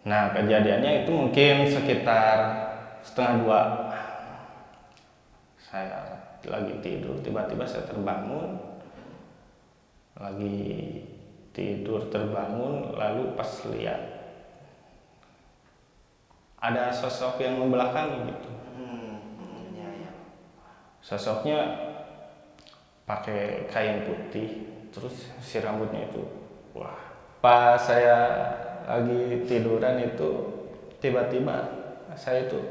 Nah, kejadiannya itu mungkin sekitar setengah dua. Saya lagi tidur, tiba-tiba saya terbangun. Lagi tidur terbangun, lalu pas lihat ada sosok yang membelakangi gitu. Ya, ya. Sosoknya pakai kain putih, terus si rambutnya itu, wah. Pas saya lagi tiduran itu, tiba-tiba saya itu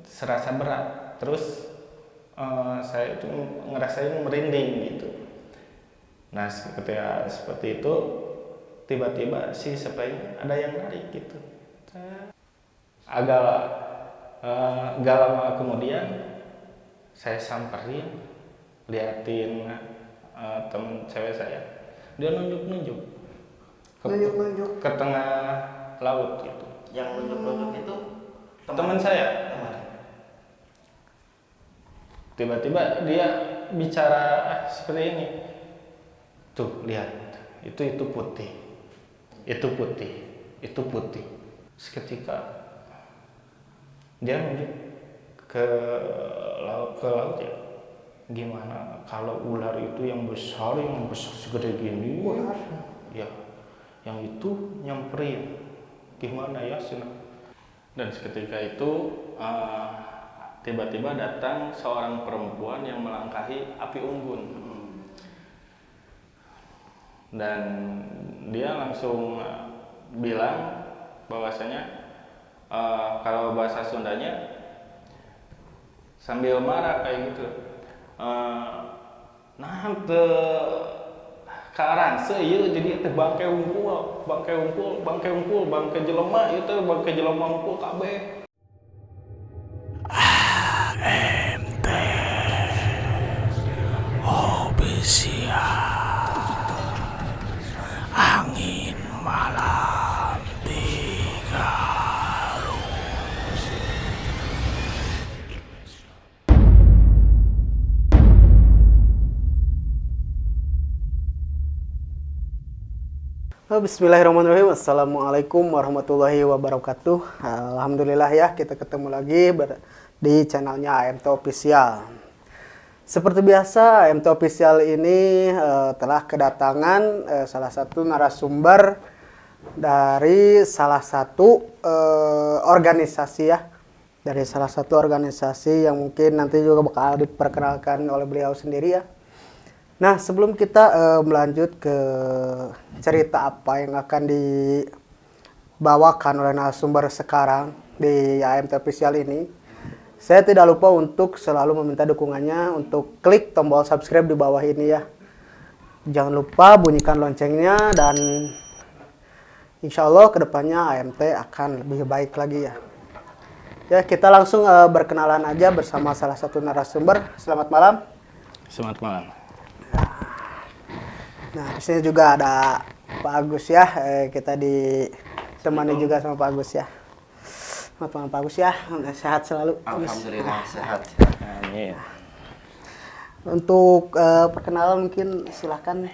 serasa berat, terus saya itu ngerasain merinding gitu. Nah, ketika seperti itu, tiba-tiba si sepeng ada yang narik gitu. Agak gak lama kemudian saya samperin, liatin temen cewek saya, dia nunjuk-nunjuk ke, Nunjuk-nunjuk. ke tengah laut gitu. Yang nunjuk-nunjuk itu Teman saya. Teman. Tiba-tiba dia bicara seperti ini, tuh lihat, itu putih, itu putih, itu putih. Seketika dia nunjuk ke laut ya. Gimana kalau ular itu yang besar segede gini, ya, yang itu nyamperin, gimana ya sih? Dan seketika itu tiba-tiba datang seorang perempuan yang melangkahi api unggun. Dan dia langsung bilang bahwasanya kalau bahasa Sundanya sambil marah kayak gitu, nah teu karanse ieu jadi teh bangke unggul, bangke jelema ieu teh bangke jelema unggul kabeh. Angin malam tiga. Bismillahirrahmanirrahim. Assalamualaikum warahmatullahi wabarakatuh. Alhamdulillah ya, kita ketemu lagi di channelnya AMT Official. Seperti biasa, AMT Official ini telah kedatangan salah satu narasumber dari salah satu organisasi ya. Dari salah satu organisasi yang mungkin nanti juga bakal diperkenalkan oleh beliau sendiri ya. Nah, sebelum kita melanjut ke cerita apa yang akan dibawakan oleh narasumber sekarang di AMT Official ini, saya tidak lupa untuk selalu meminta dukungannya untuk klik tombol subscribe di bawah ini ya. Jangan lupa bunyikan loncengnya dan insya Allah kedepannya AMT akan lebih baik lagi ya. Ya, kita langsung berkenalan aja bersama salah satu narasumber. Selamat malam. Selamat malam. Nah, di sini juga ada Pak Agus ya. Kita ditemani juga sama Pak Agus ya. Selamat malam Pak Agus ya. Sehat selalu. Alhamdulillah sehat. Amin. Untuk perkenalan mungkin silahkan.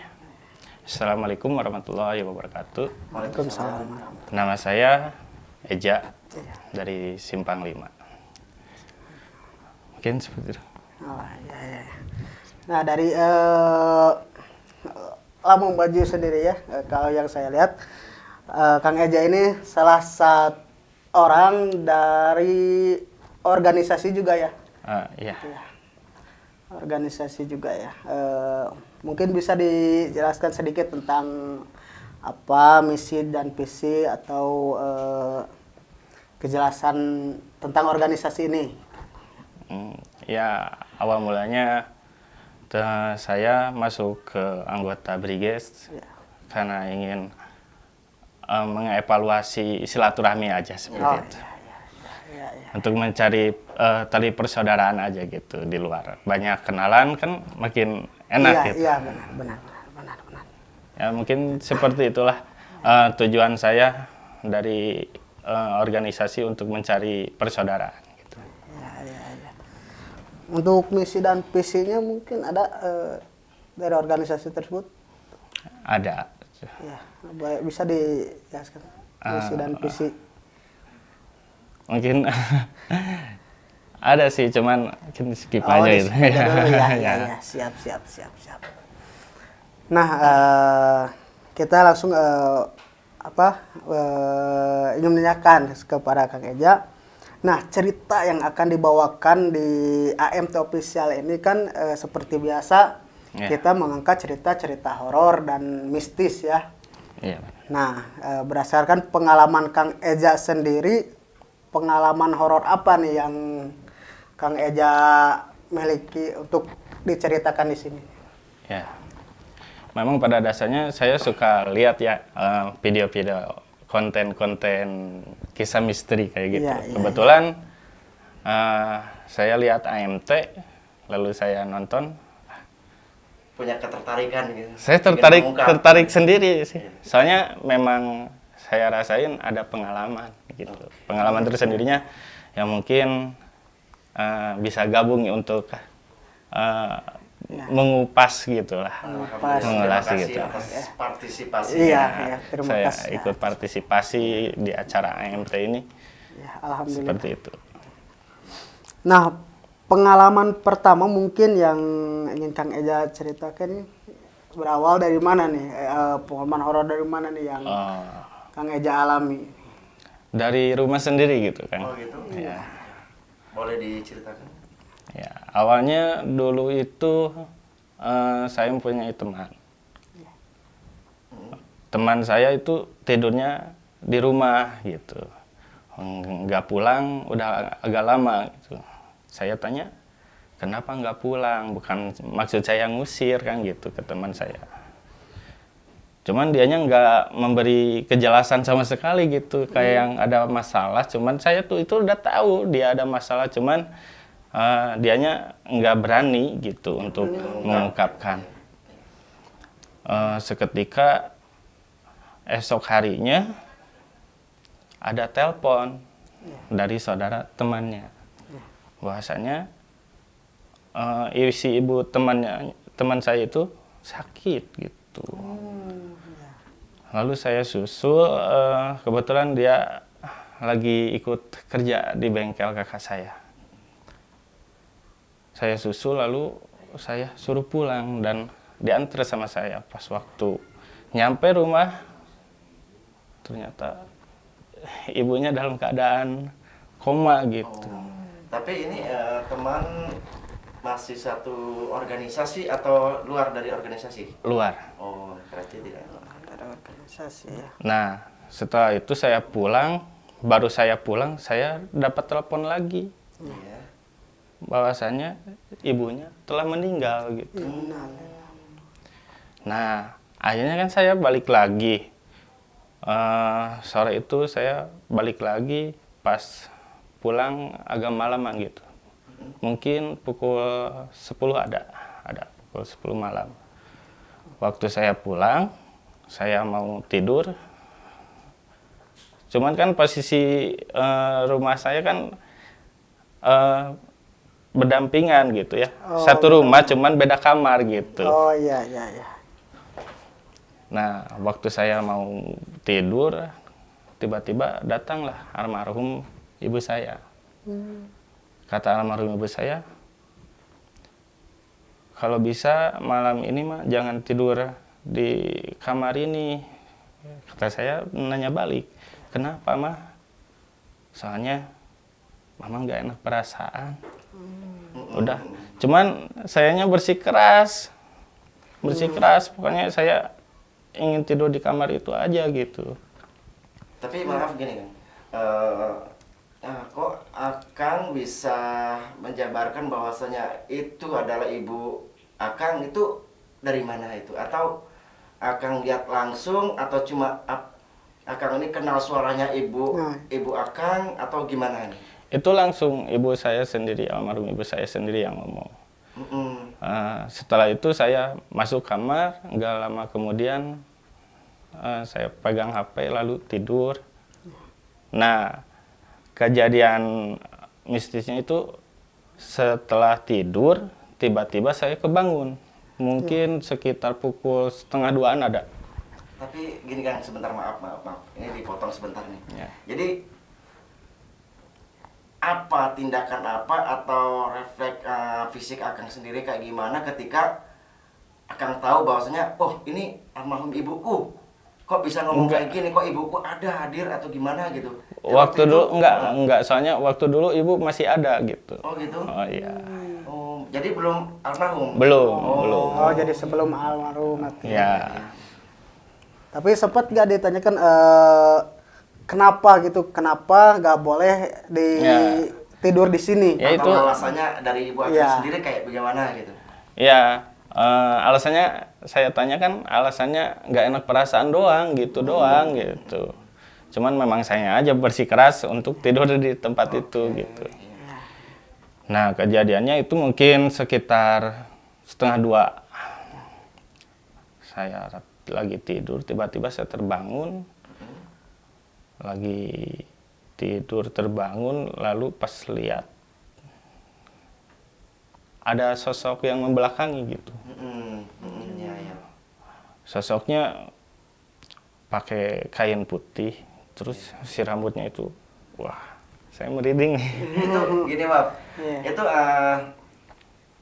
Assalamualaikum warahmatullahi wabarakatuh. Waalaikumsalam. Nama saya Eja dari Simpang 5. Mungkin seperti itu. Oh, ya. Nah, dari Lampung Bajo sendiri ya, kalau yang saya lihat Kang Eja ini salah satu orang dari organisasi juga ya. Iya. Ya. Organisasi juga ya. Mungkin bisa dijelaskan sedikit tentang apa misi dan visi atau kejelasan tentang organisasi ini. Ya, awal mulanya saya masuk ke anggota Briges Ya. karena ingin mengevaluasi silaturahmi aja seperti itu. Ya. Untuk mencari tali persaudaraan aja gitu di luar. Banyak kenalan kan makin enak gitu. Iya, benar. Ya mungkin seperti itulah tujuan saya dari organisasi untuk mencari persaudaraan gitu. Ya. Untuk misi dan visinya mungkin ada dari organisasi tersebut. Ada. Ya, bisa dijelaskan misi dan visi. Mungkin ada sih, cuman mungkin skip Oh, aja di gitu. skip aja dulu ya. Ya. Ya. Siap. Nah, kita langsung ingin menanyakan kepada Kang Eja. Nah, cerita yang akan dibawakan di AMT Official ini kan seperti biasa Ya. kita mengangkat cerita-cerita horor dan mistis ya. Iya. Nah, berdasarkan pengalaman Kang Eja sendiri, pengalaman horor apa nih yang Kang Eja miliki untuk diceritakan di sini? Ya. Memang pada dasarnya saya suka lihat ya video-video konten-konten kisah misteri kayak gitu. Iya, iya, Kebetulan saya lihat AMT, lalu saya nonton. Punya ketertarikan gitu. Saya Ingin mengungkap. tertarik sendiri sih. Soalnya memang saya rasain ada pengalaman gitu. Pengalaman tersendirinya yang mungkin bisa gabung untuk mengupas gitulah. Mengupas. Mengulas Terima kasih gitu. atas partisipasi. Iya, terima Saya kasih. ikut partisipasi di acara AMT ini Ya, alhamdulillah. seperti itu. Nah, pengalaman pertama mungkin yang ingin Kang Eja ceritakan berawal dari mana nih? Pengalaman horor dari mana nih yang Kang Eja alami? Dari rumah sendiri gitu kan. Oh gitu. Ya. Boleh diceritakan? Ya, awalnya dulu itu saya mempunyai teman. Teman saya itu tidurnya di rumah gitu. Nggak pulang udah agak lama gitu. Saya tanya, kenapa nggak pulang? Bukan maksud saya ngusir kan gitu ke teman saya. Cuman dianya nggak memberi kejelasan sama sekali gitu, kayak yang ada masalah. Cuman saya tuh itu udah tahu dia ada masalah, cuman dianya nggak berani gitu untuk mengungkapkan. Seketika esok harinya ada telepon dari saudara temannya, bahwasanya si ibu teman saya itu sakit gitu. Lalu saya susul, kebetulan dia lagi ikut kerja di bengkel kakak saya. Saya susul lalu saya suruh pulang dan diantar sama saya. Pas waktu nyampe rumah ternyata ibunya dalam keadaan koma gitu. Tapi ini teman masih satu organisasi atau luar dari organisasi? Luar. Oh, berarti tidak. Ada organisasi ya. Nah, setelah itu saya pulang, baru saya pulang, saya dapat telepon lagi. Iya. Bahwasanya ibunya telah meninggal gitu. Nah, akhirnya kan saya balik lagi. Sore itu saya balik lagi pas pulang agak malaman gitu. Mungkin pukul 10 ada pukul 10 malam. Waktu saya pulang, saya mau tidur. Cuman kan posisi rumah saya kan berdampingan gitu ya. Satu rumah cuman beda kamar gitu. Oh iya. Nah, waktu saya mau tidur, tiba-tiba datanglah almarhum ibu saya. Kata almarhum ibu saya, kalau bisa malam ini mah jangan tidur di kamar ini. Kata saya nanya balik, kenapa mah? Soalnya mama nggak enak perasaan. Udah, cuman sayanya bersikeras, pokoknya saya ingin tidur di kamar itu aja gitu. Tapi maaf gini kan, kok Akang bisa menjabarkan bahwasanya itu adalah ibu Akang, itu dari mana itu? Atau Akang lihat langsung atau cuma Akang ini kenal suaranya ibu Akang atau gimana nih? Itu langsung ibu saya sendiri, almarhum ibu saya sendiri yang ngomong. Setelah itu saya masuk kamar, nggak lama kemudian saya pegang HP lalu tidur. Nah, kejadian mistisnya itu setelah tidur, tiba-tiba saya kebangun. Mungkin sekitar pukul 1:30 ada. Tapi gini kan, sebentar maaf. Ini dipotong sebentar nih. Ya. Jadi apa tindakan apa atau refleks fisik Akang sendiri kayak gimana ketika Akang tahu bahwasanya, oh ini almarhum ibuku, kok bisa ngomong kayak gini, kok ibuku ada hadir atau gimana gitu? Ya, Waktu itu, dulu enggak, soalnya waktu dulu ibu masih ada gitu. Oh gitu. Oh iya. Oh, jadi belum almarhum? Belum, Oh. belum. Oh, jadi sebelum almarhum mati. Ya. Tapi sempat nggak ditanyakan kenapa gitu, kenapa nggak boleh Ya. tidur di sini? Ya, Atau itu- alasannya dari ibu Akang Iya. sendiri kayak bagaimana gitu? Ya, alasannya saya tanya kan alasannya nggak enak perasaan doang gitu doang gitu. Cuman memang saya aja bersikeras untuk tidur di tempat itu gitu. Nah, kejadiannya itu mungkin sekitar 1:30. Saya lagi tidur, tiba-tiba saya terbangun. Lagi tidur terbangun, lalu pas lihat ada sosok yang membelakangi gitu. Iya, iya. Sosoknya pakai kain putih, terus si rambutnya itu, wah, saya merinding. Itu gini, Bab. Iya. Itu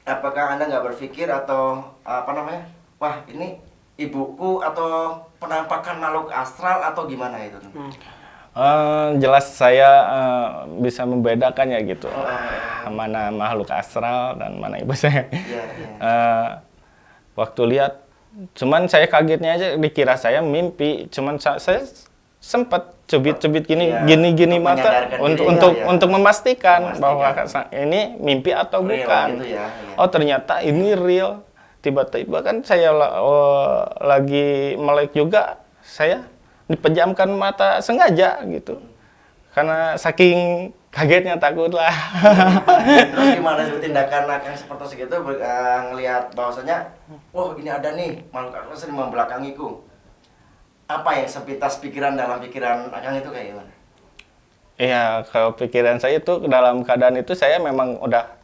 apakah Anda nggak berpikir atau apa namanya? Wah, ini ibuku atau penampakan makhluk astral atau gimana itu? Jelas saya bisa membedakan ya gitu, mana makhluk astral dan mana ibu saya. Iya, iya. Waktu lihat, cuman saya kagetnya aja dikira saya mimpi, cuman saya sempat cubit-cubit gini, Iya, gini untuk mata menyadarkan diri, untuk ya. untuk memastikan, Memastikan. bahwa ini mimpi atau Real bukan. gitu ya, iya. Oh ternyata ini real. Tiba-tiba kan saya lagi melek juga, saya dipejamkan mata sengaja gitu, karena saking kagetnya, takut lah. Terus gimana itu tindakan Akang seperti segitu ngelihat bahwasanya, wah ini ada nih makhluk astral sering membelakangiku. Apa yang sepintas pikiran dalam pikiran Akang itu kayak gimana? Iya, kalau pikiran saya itu dalam keadaan itu saya memang udah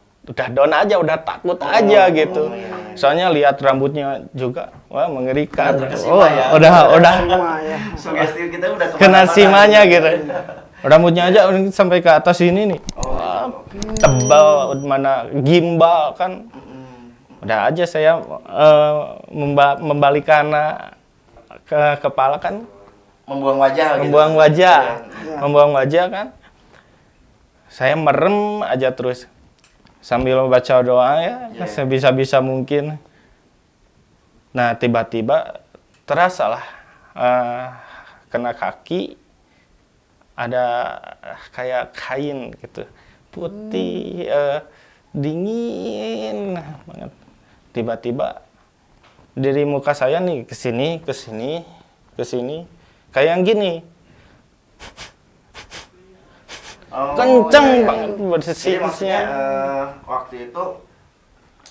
down aja, udah takut aja gitu. iya. Soalnya lihat rambutnya juga, wah mengerikan. Udah terkesima ya. Udah Semua ya. Sugesti kita udah kena kemana-mana simanya gitu. Rambutnya aja sampai ke atas ini nih. Wah, tebal, mana gimbal kan. Udah aja saya membalikan ke kepala kan, Membuang wajah gitu. membuang wajah, Iya. membuang wajah kan. Saya merem aja terus sambil baca doa ya, Iya. sebisa-bisa mungkin. Nah, tiba-tiba terasalah kena kaki ada kayak kain gitu, putih, dingin banget. Tiba-tiba dari muka saya nih ke sini, ke sini, ke sini, kayak yang gini. Oh, Kenceng iya, iya. banget Jadi bersisnya. maksudnya waktu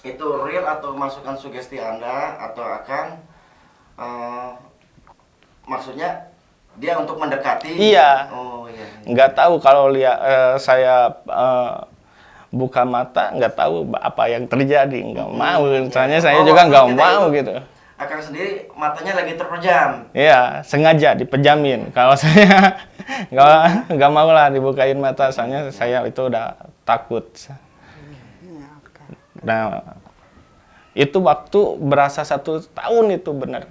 itu real atau masukan sugesti Anda atau Akang maksudnya dia untuk mendekati? Iya. Oh iya. Iya. Nggak tahu kalau lihat saya buka mata, nggak tahu apa yang terjadi, nggak mau. Soalnya saya Oh, juga nggak kita mau itu- gitu. Akang sendiri matanya lagi terpejam. Iya, sengaja dipejamin. Kalau saya nggak mau lah dibukain mata, soalnya saya itu udah takut. Nah, itu waktu berasa 1 tahun itu benar.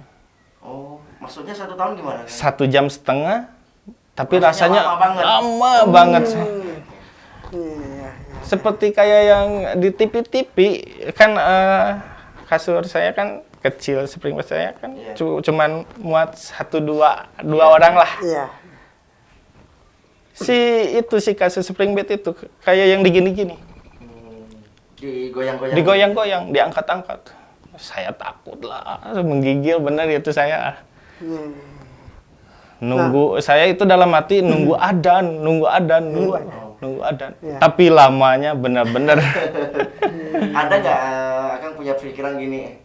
Oh, maksudnya 1 tahun gimana? Kan? 1,5 jam, tapi Rasanya rasanya lama banget. lama banget. Iya. Seperti kayak yang di TV-TV kan, kasur saya kan kecil, spring bed saya kan Iya. cuman muat 1-2 orang lah. Iya. Si kasur spring bed itu kayak yang digini-gini, Digoyang-goyang. digoyang-goyang, diangkat-angkat. Saya takut lah, menggigil bener itu saya. Nunggu, saya itu dalam hati nunggu adan, nunggu adan, nunggu adan. Iya. Tapi lamanya bener-bener. Ada nggak Akang punya pikiran gini?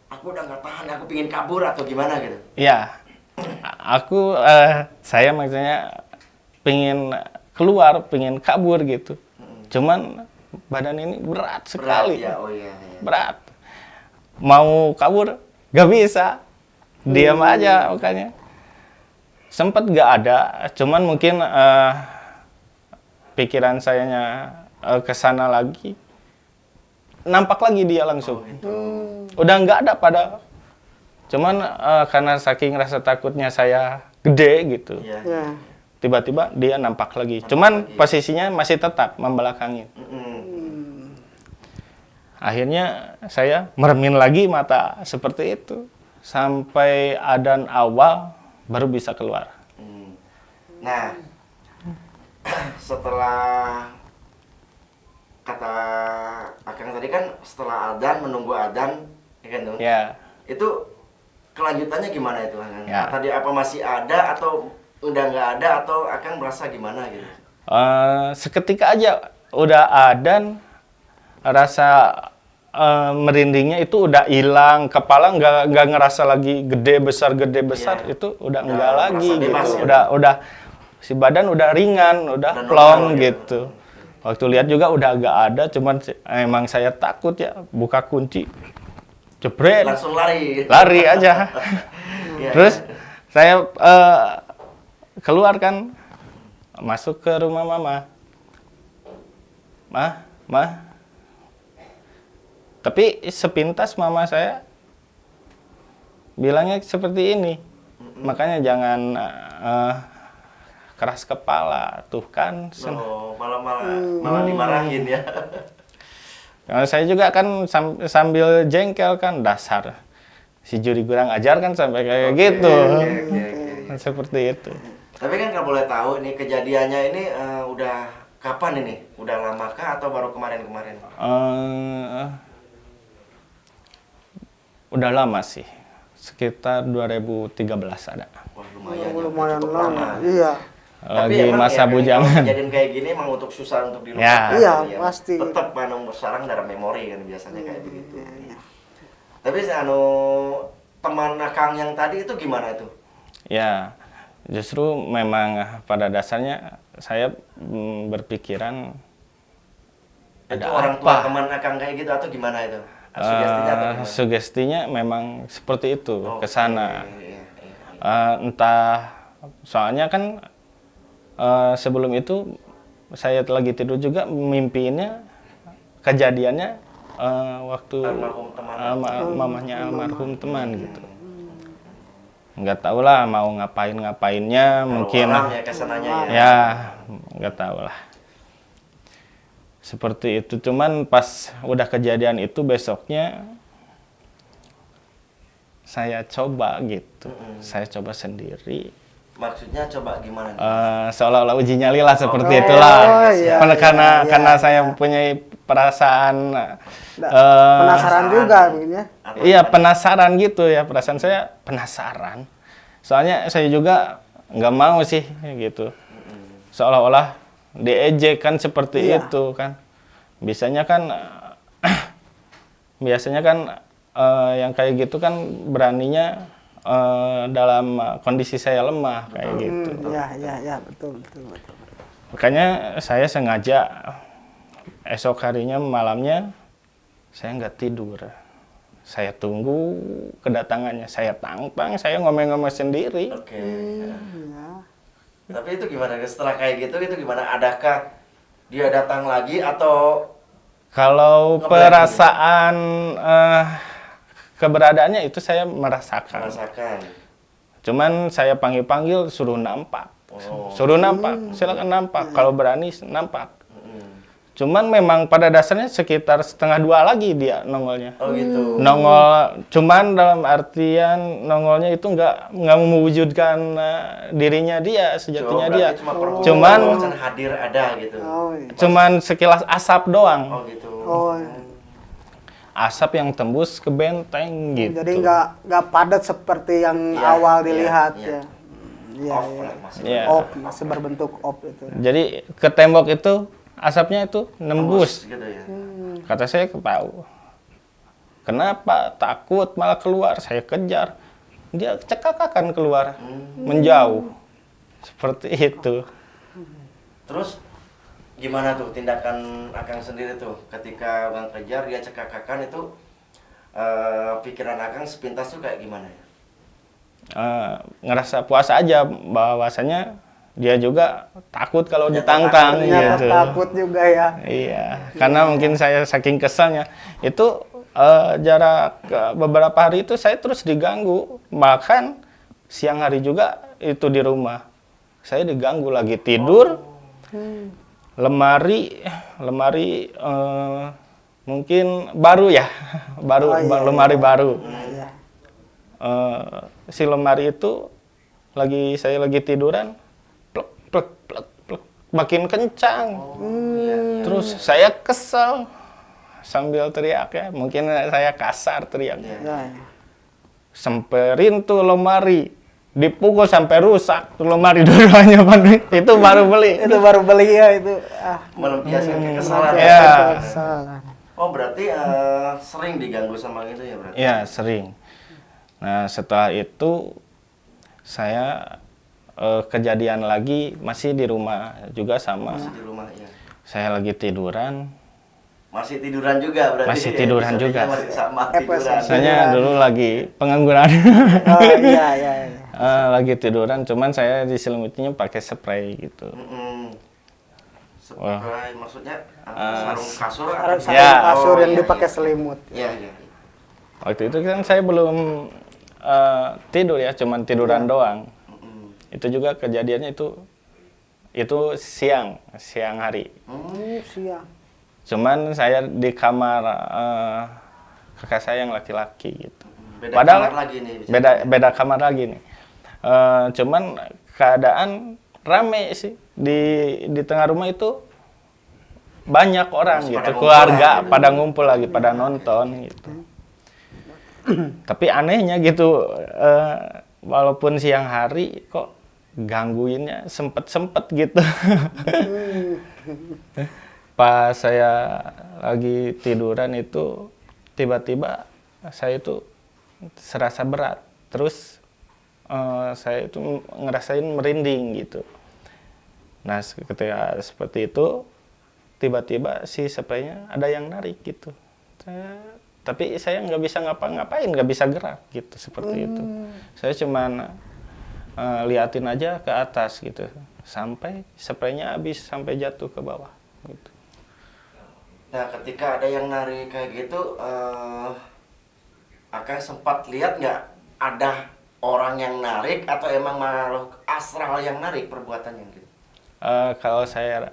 Aku udah nggak tahan, aku pingin kabur atau gimana gitu? Ya, saya maksudnya pengen keluar, pengen kabur gitu. Cuman badan ini berat sekali, Berat, ya, oh iya. Iya. berat. Mau kabur, gak bisa, diam aja makanya. Sempet gak ada, cuman mungkin pikiran sayanya ke sana lagi, nampak lagi dia langsung. Udah nggak ada pada. Cuman karena saking rasa takutnya saya gede gitu, Iya. Ya. tiba-tiba dia nampak lagi. Cuman posisinya masih tetap membelakangi. Akhirnya saya meremin lagi mata seperti itu sampai adzan awal baru bisa keluar. Nah, setelah kata Akang tadi kan setelah adzan menunggu adzan, ya kan tuh? Ya, Itu kelanjutannya gimana itu Akang? Ya. Tadi apa masih ada atau udah nggak ada atau Akang merasa gimana gitu? seketika aja udah adzan, rasa merindingnya itu udah hilang, kepala nggak ngerasa lagi gede besar Iya. itu udah Udah enggak lagi merasa bebas gitu. ya? Udah si badan udah ringan, udah Udah plong normal gitu. Waktu lihat juga udah agak ada, cuman emang saya takut ya, buka kunci, jebret, Langsung lari. lari aja. Iya. Terus saya keluar kan, masuk ke rumah mama. Mah. Tapi sepintas mama saya bilangnya seperti ini. Makanya jangan keras kepala, tuh kan. Oh, malah dimarahin ya. Karena saya juga kan sambil jengkel kan, dasar si juri kurang ajar kan sampai kayak gitu. Oke. Seperti itu. Tapi kan kalau boleh tahu nih kejadiannya ini udah kapan ini? Udah lama kah atau baru kemarin-kemarin? Udah lama sih, sekitar 2013 ada. Wah, lumayan ya, Lumayan cukup lama. Iya. Lagi emang masa ya, bujangan. kalau kejadian kayak gini emang untuk susah untuk dilupakan. Ya. Iya, ya. pasti. Tetap bersarang dalam memori kan biasanya kayak begitu. Iya, iya. Tapi teman Akang yang tadi itu gimana itu? Ya, justru memang pada dasarnya saya berpikiran Itu ada orang tua apa? teman Akang kayak gitu atau gimana itu? Sugestinya atau gimana? Sugestinya memang seperti itu, Oke, ke sana. iya, iya. Entah, soalnya kan sebelum itu saya lagi tidur juga mimpiinnya kejadiannya waktu Almarhum teman. mamahnya almarhum teman gitu. Nggak tahu lah mau ngapainnya, mungkin Alam ya kesananya ya. ya nggak tahu lah. Seperti itu, cuman pas udah kejadian itu besoknya saya coba gitu. Saya coba sendiri. Maksudnya coba gimana? nih? Seolah-olah uji nyali lah seperti Oh, itulah. iya, Karena iya. saya mempunyai perasaan Penasaran juga mungkin ya. Atau iya, gimana? penasaran gitu ya, perasaan saya penasaran. Soalnya saya juga nggak mau sih gitu. Seolah-olah diejek kan seperti Iya. itu kan. Biasanya kan yang kayak gitu kan beraninya dalam kondisi saya lemah kayak gitu. Iya, betul. Makanya saya sengaja esok harinya malamnya saya nggak tidur. Saya tunggu kedatangannya, saya tantang, saya ngomong-ngomong sendiri. Oke. Ya. Tapi itu gimana? Setelah kayak gitu itu gimana? Adakah dia datang lagi atau Kalau Ngeblank perasaan keberadaannya itu saya merasakan. merasakan? Cuman saya panggil-panggil suruh nampak. Oh. Suruh nampak, silakan nampak. Kalau berani nampak. Mm-mm. Cuman memang pada dasarnya sekitar 1:30 lagi dia nongolnya. Oh gitu. Nongol, cuman dalam artian nongolnya itu nggak mewujudkan dirinya dia, sejatinya dia. Berarti cuma perhubungan Cuman bahwasan hadir ada gitu. Oh, iya. cuman sekilas asap doang. Oh gitu. Oh, iya. Asap yang tembus ke benteng gitu. Jadi nggak padat seperti yang Iya, awal iya, dilihat iya. ya. Iya, Off iya. lah masih. Iya. Masih berbentuk op itu. Jadi ke tembok itu asapnya itu nembus. Gitu ya. Kata saya tahu. Kenapa? Takut malah keluar. Saya kejar. Dia cekakakan keluar. Menjauh. Seperti itu. Terus gimana tuh tindakan Akang sendiri tuh ketika Bang kejar dia cekakakan itu pikiran Akang sepintas tuh kayak gimana ya? Ngerasa puas aja bahwasanya dia juga takut kalau Ternyata ditantang Ternyata gitu. takut juga ya. Iya, karena mungkin saya saking kesalnya itu jarak beberapa hari itu saya terus diganggu, bahkan siang hari juga itu di rumah saya diganggu lagi tidur, lemari mungkin baru ya, Oh, iya, lemari baru. Iya. Si lemari itu saya lagi tiduran, plek plek plek plek, makin kencang. Terus saya kesel sambil teriak ya, mungkin saya kasar teriaknya. Ya, ya. Semperin tuh lemari, dipukul sampai rusak tuh lemari dua-duanya Pak. Itu baru beli. Itu baru beli ya itu. Melampiaskan kekesalan. Iya. Kesalahan. Oh berarti sering diganggu sama gitu ya berarti? Iya, sering. Nah, setelah itu saya kejadian lagi masih di rumah juga sama. Masih di rumah ya. Saya lagi tiduran. Masih tiduran juga berarti? Masih tiduran Bisa juga. Masih sama FS. tiduran. Saya dulu lagi pengangguran. Oh iya iya. Iya. Lagi tiduran, cuman saya diselimutinya pakai spray gitu. Spray maksudnya sarung kasur? Sarung Ya. kasur Oh, yang iya, dipakai iya. selimut. Iya iya. Waktu itu kan saya belum tidur ya, cuman tiduran doang. Itu juga kejadiannya itu siang hari. Siang. Cuman saya di kamar kakak saya yang laki-laki gitu. Beda Padahal kamar lagi nih. beda kamar lagi nih. Cuman keadaan rame sih di tengah rumah itu banyak orang Masih gitu, pada ngumpul keluarga ya, gitu. pada ngumpul lagi, pada nonton gitu. Tapi anehnya gitu, walaupun siang hari kok gangguinnya sempet gitu. Pas saya lagi tiduran itu tiba-tiba saya itu serasa berat, terus saya itu ngerasain merinding gitu. Nah ketika seperti itu tiba-tiba si spraynya ada yang narik gitu. Tapi saya nggak bisa ngapa-ngapain, nggak bisa gerak gitu seperti itu. Saya cuman liatin aja ke atas gitu sampai spraynya habis sampai jatuh ke bawah gitu. Nah ketika ada yang narik kayak gitu, Akang sempat lihat nggak ada orang yang narik atau emang makhluk astral yang narik perbuatannya gitu? Kalau saya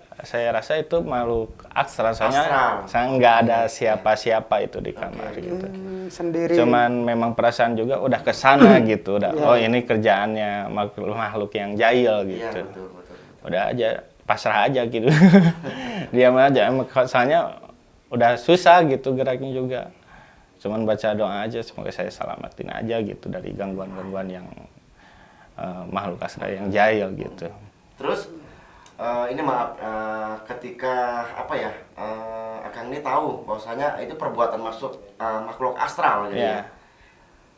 rasa itu makhluk astral, soalnya Astral. saya nggak ada siapa-siapa itu di kamar gitu. Sendiri. Cuman memang perasaan juga udah ke sana gitu, udah oh ini kerjaannya makhluk yang jahil Iya gitu. betul. Udah aja pasrah aja gitu. Diam aja, soalnya udah susah gitu geraknya juga. Cuman baca doa aja semoga saya selamatin aja gitu dari gangguan-gangguan yang makhluk astral yang jahil gitu. Terus ini maaf, ketika apa ya, Akang ini tahu bahwasanya itu perbuatan makhluk astral gitu ya. Ya.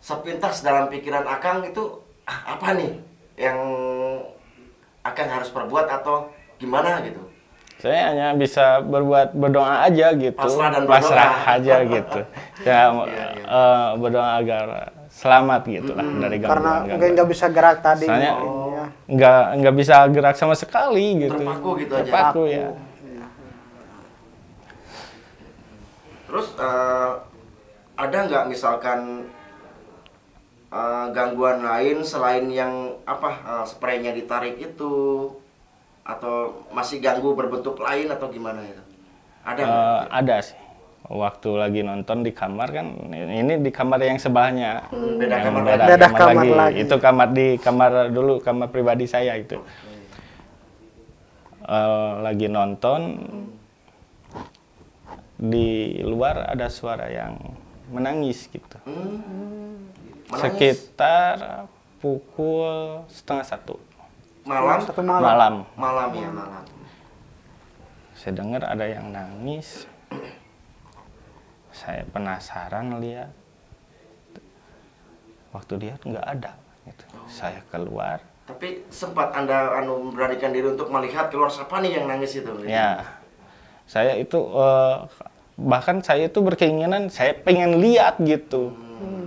Sepintas dalam pikiran Akang itu apa nih yang Akang harus perbuat atau gimana gitu? Saya hanya bisa berdoa aja gitu, Pasrah dan berdoa. pasrah aja gitu. Ya Iya. berdoa agar selamat gitu lah dari Karena gangguan. mungkin nggak bisa gerak tadi. Soalnya Ya. nggak bisa gerak sama sekali gitu. Terpaku gitu aja. Terpaku ya. Terus ada nggak misalkan gangguan lain selain yang spraynya ditarik itu, atau masih ganggu berbentuk lain atau gimana itu? Ada nggak? Ada sih. Waktu lagi nonton di kamar kan, ini di kamar yang sebelahnya. Beda Yang kamar Beda kamar lagi. Itu kamar dulu, kamar pribadi saya itu. Lagi nonton, di luar ada suara yang menangis gitu. Menangis? Sekitar pukul 12:30 Malam? Satu malam. malam. Malam ya, malam. Saya dengar ada yang nangis. Saya penasaran lihat. Waktu dia nggak ada. Gitu. Saya keluar. Tapi sempat Anda memberanikan diri untuk melihat keluar siapa nih yang nangis itu? Gitu? Ya, saya itu bahkan saya itu berkeinginan saya pengen lihat gitu.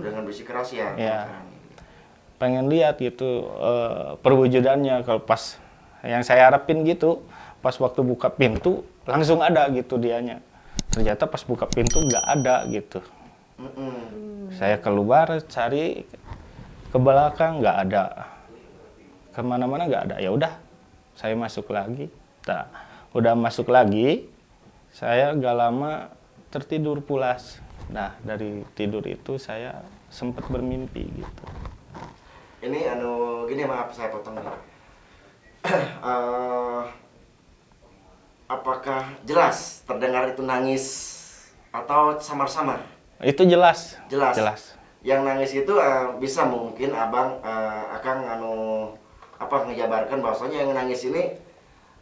Dengan bersikeras ya? Ya. Pengen lihat gitu perwujudannya. Kalau pas yang saya harapin gitu. Pas waktu buka pintu langsung ada gitu dianya. Ternyata pas buka pintu nggak ada gitu. Saya keluar cari ke belakang nggak ada, kemana-mana nggak ada. Ya udah, saya masuk lagi. Nah, udah masuk lagi, saya nggak lama tertidur pulas. Nah, dari tidur itu saya sempat bermimpi gitu. Ini gini, maaf saya potong nih. Apakah jelas terdengar itu nangis atau samar-samar? Itu jelas. Jelas. Jelas. Yang nangis itu bisa mungkin abang akan ngejabarkan bahwasanya yang nangis ini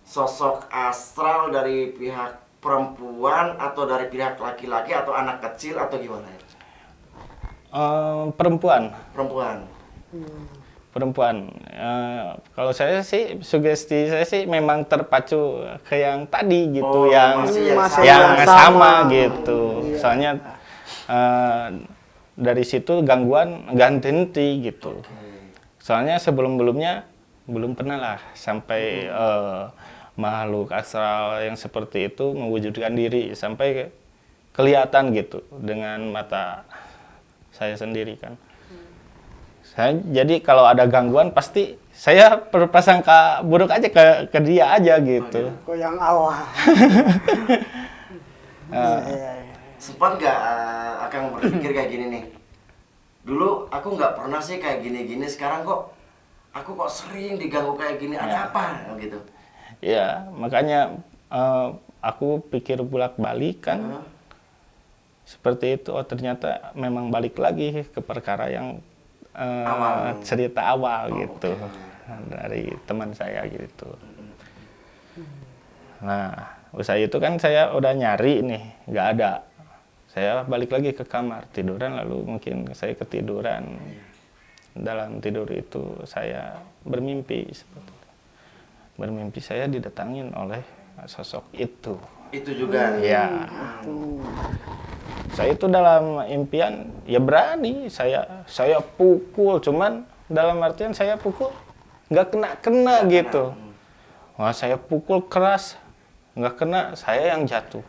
sosok astral dari pihak perempuan atau dari pihak laki-laki atau anak kecil atau gimana ya? Perempuan. Perempuan. Kalau saya sih sugesti saya sih memang terpacu ke yang tadi gitu, yang sama gitu. Iya. Soalnya dari situ gangguan ganti henti gitu. Soalnya sebelum-belumnya belum pernah lah sampai makhluk astral yang seperti itu mewujudkan diri sampai kelihatan gitu dengan mata saya sendiri kan. Jadi kalau ada gangguan pasti saya berprasangka buruk aja ke dia aja gitu. Kok yang awal. Sempat nggak akan berpikir kayak gini nih? Dulu aku nggak pernah sih kayak gini-gini, sekarang kok aku sering diganggu kayak gini, ada apa gitu? Ya, makanya aku pikir bolak-balik kan. Seperti itu, oh ternyata memang balik lagi ke perkara yang cerita awal gitu. Dari teman saya gitu. Nah, usai itu kan saya udah nyari nih, nggak ada. Saya balik lagi ke kamar, tiduran, lalu mungkin saya ketiduran. Dalam tidur itu saya bermimpi seperti itu. Bermimpi saya didatangin oleh sosok itu. Itu juga? Ya. Saya itu dalam impian ya berani saya pukul, cuman dalam artian saya pukul nggak kena gitu. Wah, saya pukul keras nggak kena, saya yang jatuh.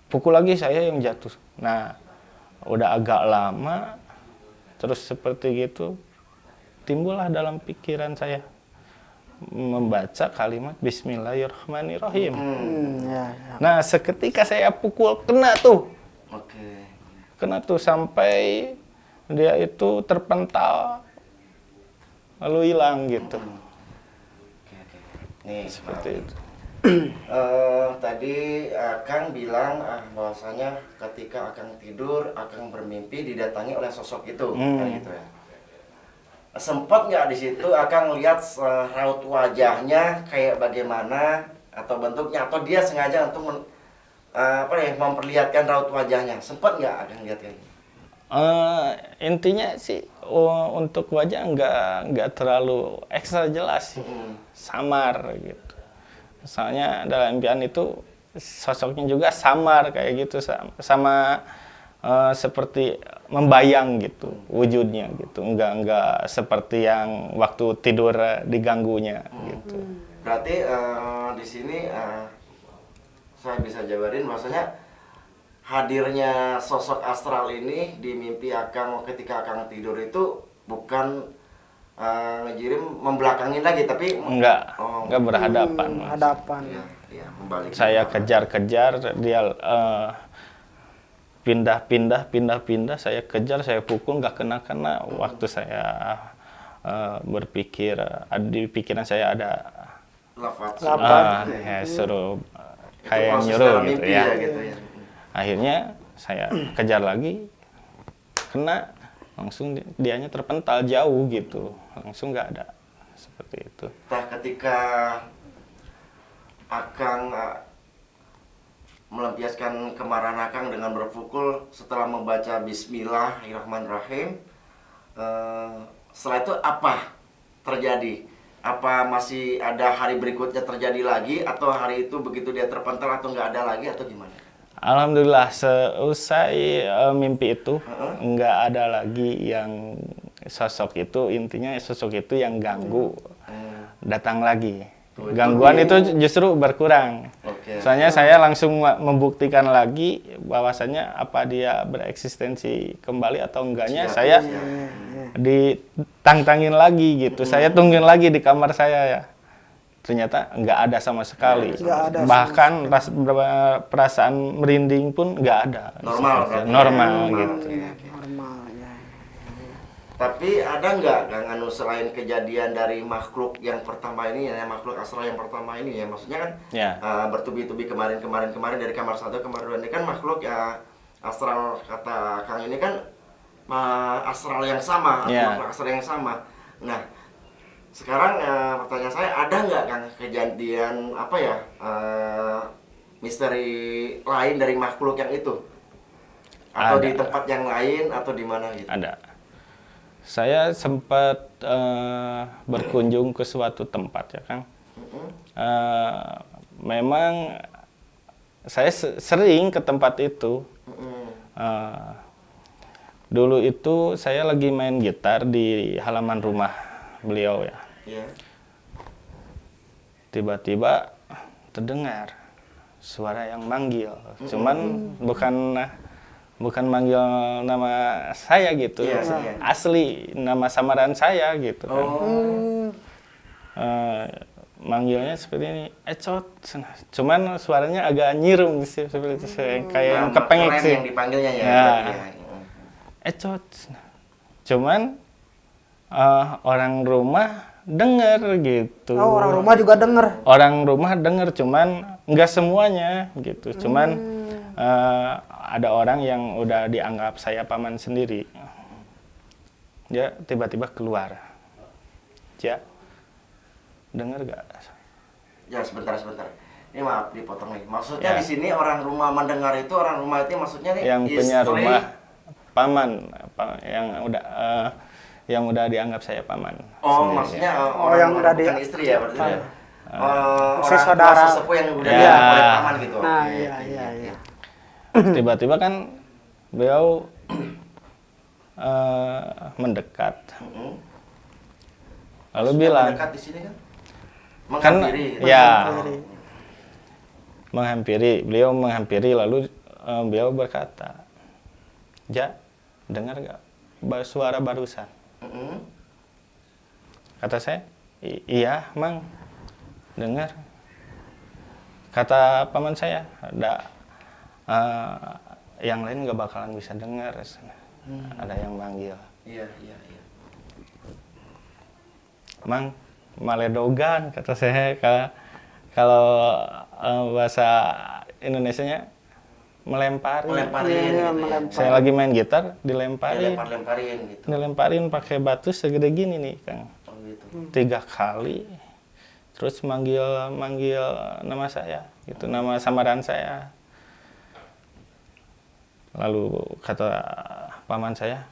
Pukul lagi saya yang jatuh. Nah, udah agak lama terus seperti gitu timbullah dalam pikiran saya membaca kalimat Bismillahirrahmanirrahim. Nah, seketika saya pukul kena tuh. Kena tuh sampai dia itu terpental lalu hilang gitu. Nih, seperti itu. Tadi Kang bilang bahwasanya ketika Akang tidur, Akang bermimpi didatangi oleh sosok itu, kayak gitu ya. Sempat nggak di situ Akang lihat raut wajahnya kayak bagaimana atau bentuknya, atau dia sengaja untuk memperlihatkan raut wajahnya? Sempat nggak Akang lihat kayak gitu? Intinya sih untuk wajah nggak terlalu ekstra jelas sih, samar gitu. Soalnya dalam impian itu sosoknya juga samar kayak gitu, sama seperti membayang gitu wujudnya gitu, nggak seperti yang waktu tidur diganggunya gitu. Berarti di sini saya bisa jabarin bahwasanya hadirnya sosok astral ini di mimpi Akang ketika Akang tidur itu bukan ngejirim membelakangin lagi, tapi enggak berhadapan. Hadapan. Ya, saya kejar-kejar, dia pindah, saya kejar, saya pukul, nggak kena. Waktu saya berpikir, di pikiran saya ada suruh kayak nyuruh gitu ya. Akhirnya saya kejar lagi, kena, langsung dianya terpental jauh gitu, langsung nggak ada, seperti itu. Nah, ketika Akang melampiaskan kemarahan Akang dengan berpukul setelah membaca Bismillahirrahmanirrahim, setelah itu apa terjadi? Apa masih ada hari berikutnya terjadi lagi, atau hari itu begitu dia terpental atau nggak ada lagi, atau gimana? Alhamdulillah, seusai mimpi itu nggak ada lagi yang sosok itu, intinya sosok itu yang ganggu. datang lagi. Oh, Gangguan itu itu justru berkurang. Oke. Soalnya saya langsung membuktikan lagi bahwasannya apa dia bereksistensi kembali atau enggaknya, Siap, saya siap. ditantangin lagi gitu. Saya tungguin lagi di kamar saya ya. Ternyata nggak ada sama sekali. Nggak ada Bahkan perasaan merinding pun nggak ada. Normal Seperti- berarti. normal Normal, gitu. oke, oke. Normal ya. Tapi ada nggak Kang Anu selain kejadian dari makhluk yang pertama ini ya, makhluk astral yang pertama ini ya, maksudnya kan Ya. bertubi-tubi kemarin dari kamar 1 ke kamar 2 ini kan makhluk ya astral kata Kang ini kan astral yang sama, atau Ya. makhluk astral yang sama. Nah, sekarang pertanyaan saya ada nggak Kang kejadian apa ya misteri lain dari makhluk yang itu? Atau Ada. di tempat yang lain atau di mana gitu? Ada. Saya sempat berkunjung ke suatu tempat ya Kang. Memang saya sering ke tempat itu. Dulu itu saya lagi main gitar di halaman rumah beliau ya. Iya. Tiba-tiba terdengar suara yang manggil. Cuman bukan manggil nama saya gitu. Iya, iya. Asli nama samaran saya gitu kan. Oh. Manggilnya seperti ini, Ecot. Cuman suaranya agak nyirung sih seperti itu, kayak yang kepengek keren sih. yang dipanggilnya ya. Ya. berarti ya. Ecot. Cuman orang rumah denger gitu. Oh, orang rumah juga denger. Orang rumah denger, cuman nggak semuanya gitu. Cuman ada orang yang udah dianggap saya paman sendiri. Dia tiba-tiba keluar. Ya, denger gak? Ya sebentar. Ini maaf dipotong nih. Maksudnya Ya. di sini orang rumah mendengar itu orang rumah itu maksudnya nih Yang punya istri. rumah paman, yang udah dianggap saya paman. Oh, sendiri, maksudnya ya. orang yang udah bukan di- istri ya berarti ya. Si Orang saudara. tua sesepuh yang udah Ya. dianggap oleh paman gitu. Nah, Oke, iya, oke, iya, oke. iya. Tiba-tiba kan beliau mendekat, Mm-mm. lalu Maksudnya bilang, mendekat di sini kan? kan Menghampiri gitu. ya Menghampiri. beliau menghampiri, lalu beliau berkata, Ja, dengar gak suara barusan? Mm-mm. Kata saya, iya mang, dengar. Kata paman saya, ada yang lain nggak bakalan bisa dengar. Ada yang manggil, Iya. mang, maledogan, kata saya. Kalau bahasa Indonesianya melempari. Melemparin Iya, gitu ya. melempar. Saya lagi main gitar, dilemparin. Dilempar-lemparin gitu. Dilemparin pakai batu segede gini nih, Kang. Oh gitu. 3 kali. Terus manggil nama saya, gitu, nama samaran saya. Lalu kata paman saya,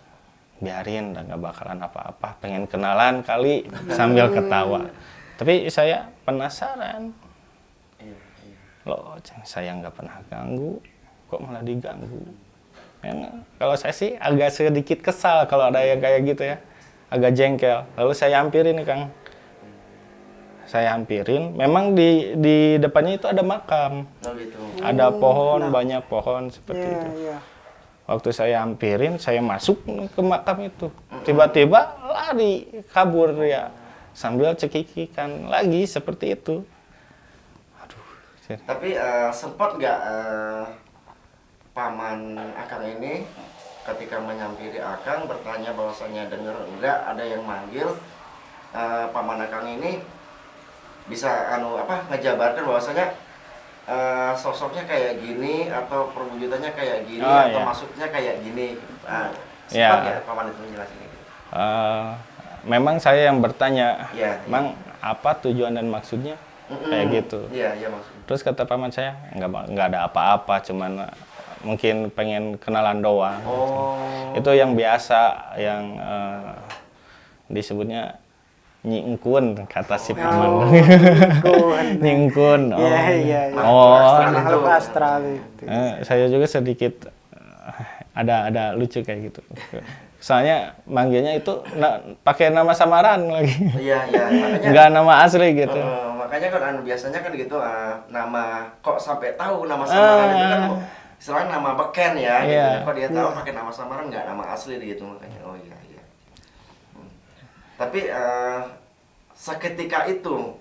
biarin, dah nggak bakalan apa-apa, pengen kenalan kali, sambil ketawa. Tapi saya penasaran, Iya. loh saya nggak pernah ganggu, kok malah diganggu. Kalau saya sih agak sedikit kesal kalau ada yang kayak gitu ya, agak jengkel. Lalu saya hampirin nih Kang. Saya hampirin, memang di depannya itu ada makam. Oh gitu. Ada pohon, banyak pohon seperti Iya, itu. iya. Waktu saya hampirin, saya masuk ke makam itu. Tiba-tiba lari, kabur ya. Sambil cekikikan lagi seperti itu. Aduh. Tapi sempat nggak paman Akang ini ketika menyampiri Akang bertanya bahwasanya dengar enggak ada yang manggil, paman Akang ini bisa ngejabarkan bahwasanya sosoknya kayak gini atau perwujudannya kayak gini Oh, atau iya. maksudnya kayak gini. Iya. Sempat nggak paman itu menjelaskan itu? Memang saya yang bertanya, Iya, iya. Mang, apa tujuan dan maksudnya? Kayak gitu. Iya maksudnya. Terus kata paman saya, nggak ada apa-apa, cuman mungkin pengen kenalan doang. Oh. Itu yang biasa, yang disebutnya nyingkun, kata si paman. Nyingkun. Oh. Iya, iya, iya. Oh. Makhluk astral itu. Saya juga sedikit ada lucu kayak gitu. Soalnya manggilnya itu pakai nama samaran lagi. Iya, makanya Nggak nama asli gitu. makanya kan biasanya kan gitu nama kok sampai tahu nama samaran itu kan istilahnya nama beken ya gitu. Iya. Kok dia tahu pakai nama samaran nggak nama asli gitu makanya. Oh iya. Tapi seketika itu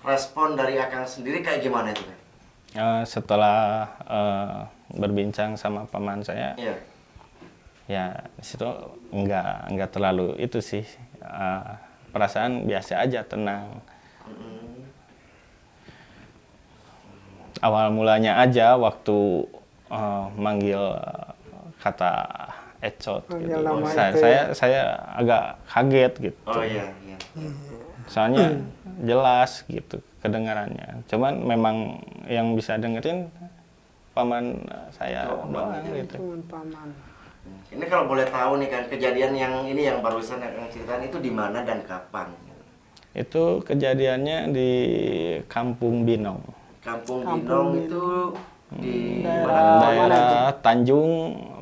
respon dari Akang sendiri kayak gimana itu kan? Setelah berbincang sama paman saya, Iya. ya di situ nggak terlalu itu sih, perasaan biasa aja, tenang. Awal mulanya aja waktu manggil kata Ecot Manggil gitu. nama Saya, itu saya ya. saya agak kaget gitu. Oh iya. Soalnya jelas gitu kedengarannya. Cuman memang yang bisa dengerin paman saya doang gitu. Cuman paman. Ini kalau boleh tahu nih kan kejadian yang ini yang barusan Akang ceritain itu di mana dan kapan? Itu kejadiannya di Kampung Binong. Kampung Kampung Binong Binong. itu di Daerah mana? Daerah Tanjung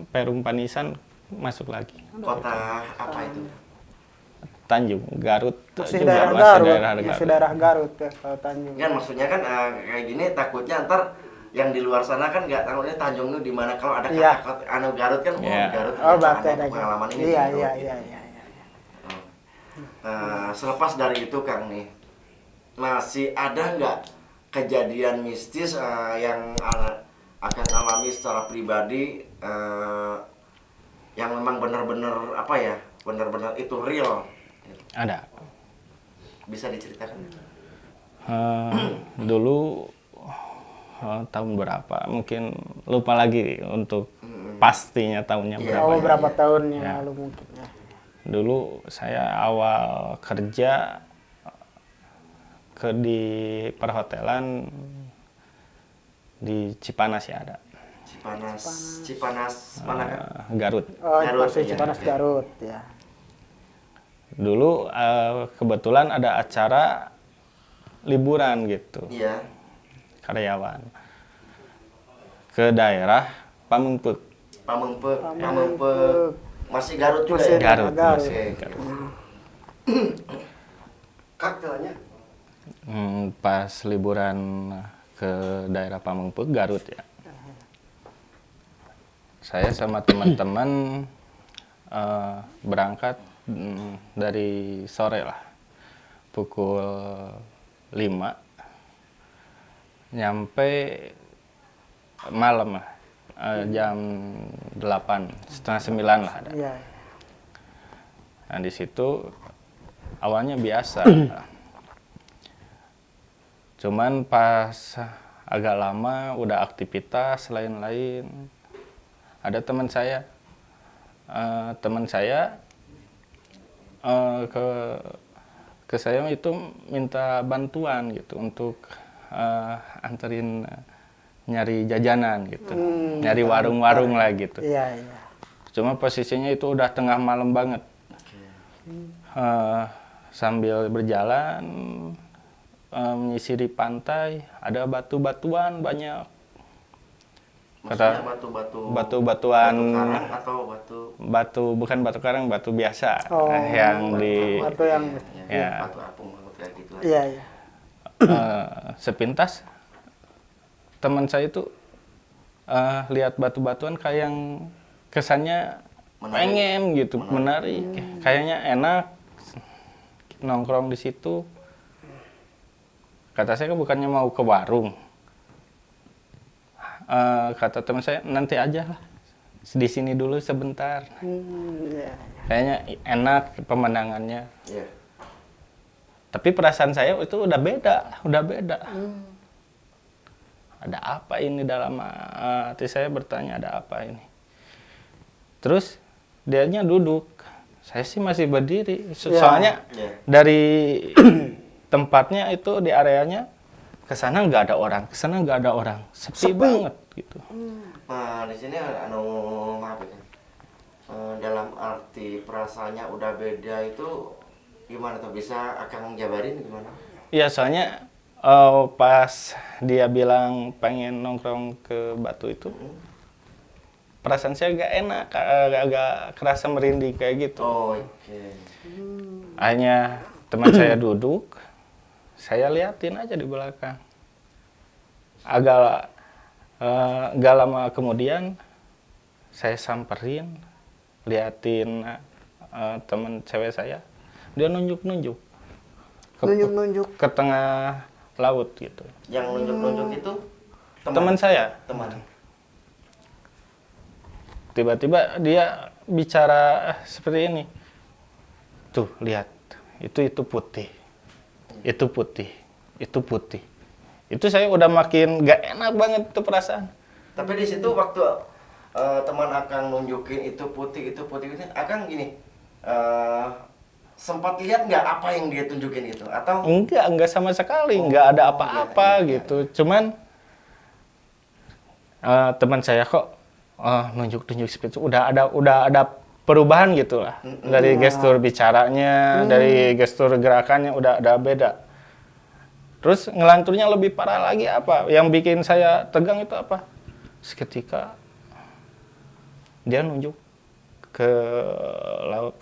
Perum Panisan masuk lagi. Kota apa itu? Tanjung, Garut. Masih juga daerah masih Garut. daerah Masih Garut. daerah Garut ya kalau Tanjung. Kan maksudnya kan kayak gini takutnya ntar yang di luar sana kan nggak tahu ini Tanjung itu di mana. Kalau ada Iya. kata anu Garut kan Iya. Garut Oh, ternyata berarti ada ada. pengalaman ini. Iya, di Garut. iya. Selepas dari itu Kang nih masih ada nggak kejadian mistis yang akan alami secara pribadi yang memang benar-benar apa ya benar-benar itu real Ada. bisa diceritakan? Dulu tahun berapa? Mungkin lupa lagi untuk pastinya tahunnya Iya. berapa. Oh, berapa tahun yang Ya. lalu mungkin ya. Dulu saya awal kerja di perhotelan di Cipanas ya ada. Cipanas mana kan? Garut. Oh, Garut, masih iya. Cipanas Garut ya. Dulu kebetulan ada acara liburan gitu, Iya. karyawan ke daerah Pamengpeuk. Pamengpeuk. Pamengpeuk. Masih Garut juga Masih ya? Garut, Garut. masih Oke. Garut. Kaktelnya? Pas liburan ke daerah Pamengpeuk, Garut ya. Saya sama teman-teman berangkat dari sore lah, pukul 5, nyampe malam lah, jam 8, setengah 9 lah ada. Iya. Nah di situ awalnya biasa, cuman pas agak lama udah aktivitas lain-lain, ada teman saya ke saya itu minta bantuan gitu untuk anterin nyari jajanan gitu, nyari warung-warung lah gitu. Iya. Cuma posisinya itu udah tengah malam banget. Sambil berjalan menyisiri pantai, ada batu-batuan banyak. Maksudnya batu-batu Batu-batuan, karang atau batu bukan batu karang, batu biasa Oh, yang di Atau yang Ya. batu apung kayak gitu aja. iya. sepintas teman saya itu lihat batu-batuan kayak yang kesannya Menarik. pengen gitu, menarik, kayaknya enak nongkrong di situ. Kata saya kan bukannya mau ke warung. Kata teman saya nanti aja lah, di sini dulu sebentar. Iya. Kayaknya enak pemandangannya. Iya. Tapi perasaan saya itu udah beda. Ada apa ini dalam hati saya bertanya, ada apa ini? Terus dianya duduk, saya sih masih berdiri. Soalnya Iya. dari tempatnya itu di areanya kesana nggak ada orang, kesana nggak ada orang, sepi banget gitu. Nah, di sini maaf ya. Dalam arti perasaannya udah beda itu gimana tuh, bisa Akang jabarin gimana? Iya, soalnya pas dia bilang pengen nongkrong ke Batu itu, perasaan saya agak enak, agak kerasa merinding kayak gitu. Oh, oke. Akhirnya teman saya duduk, saya liatin aja di belakang. Agak nggak lama kemudian saya samperin, liatin teman cewek saya, dia nunjuk-nunjuk Nunjuk-nunjuk. ke tengah laut gitu. Yang nunjuk-nunjuk itu Teman saya. Teman. Tiba-tiba dia bicara seperti ini. Tuh, lihat. Itu putih. Itu putih. Itu putih. Itu saya udah makin gak enak banget itu perasaan. Tapi di situ waktu teman Akang nunjukin itu putih, Akang gini, sempat lihat nggak apa yang dia tunjukin itu? Atau Enggak sama sekali, enggak ada apa-apa iya. gitu. Cuman teman saya kok nunjuk-nunjuk seperti itu, udah ada perubahan gitu lah. Dari gestur bicaranya, dari gestur gerakannya udah ada beda. Terus ngelanturnya lebih parah lagi apa? Yang bikin saya tegang itu apa? Seketika dia nunjuk ke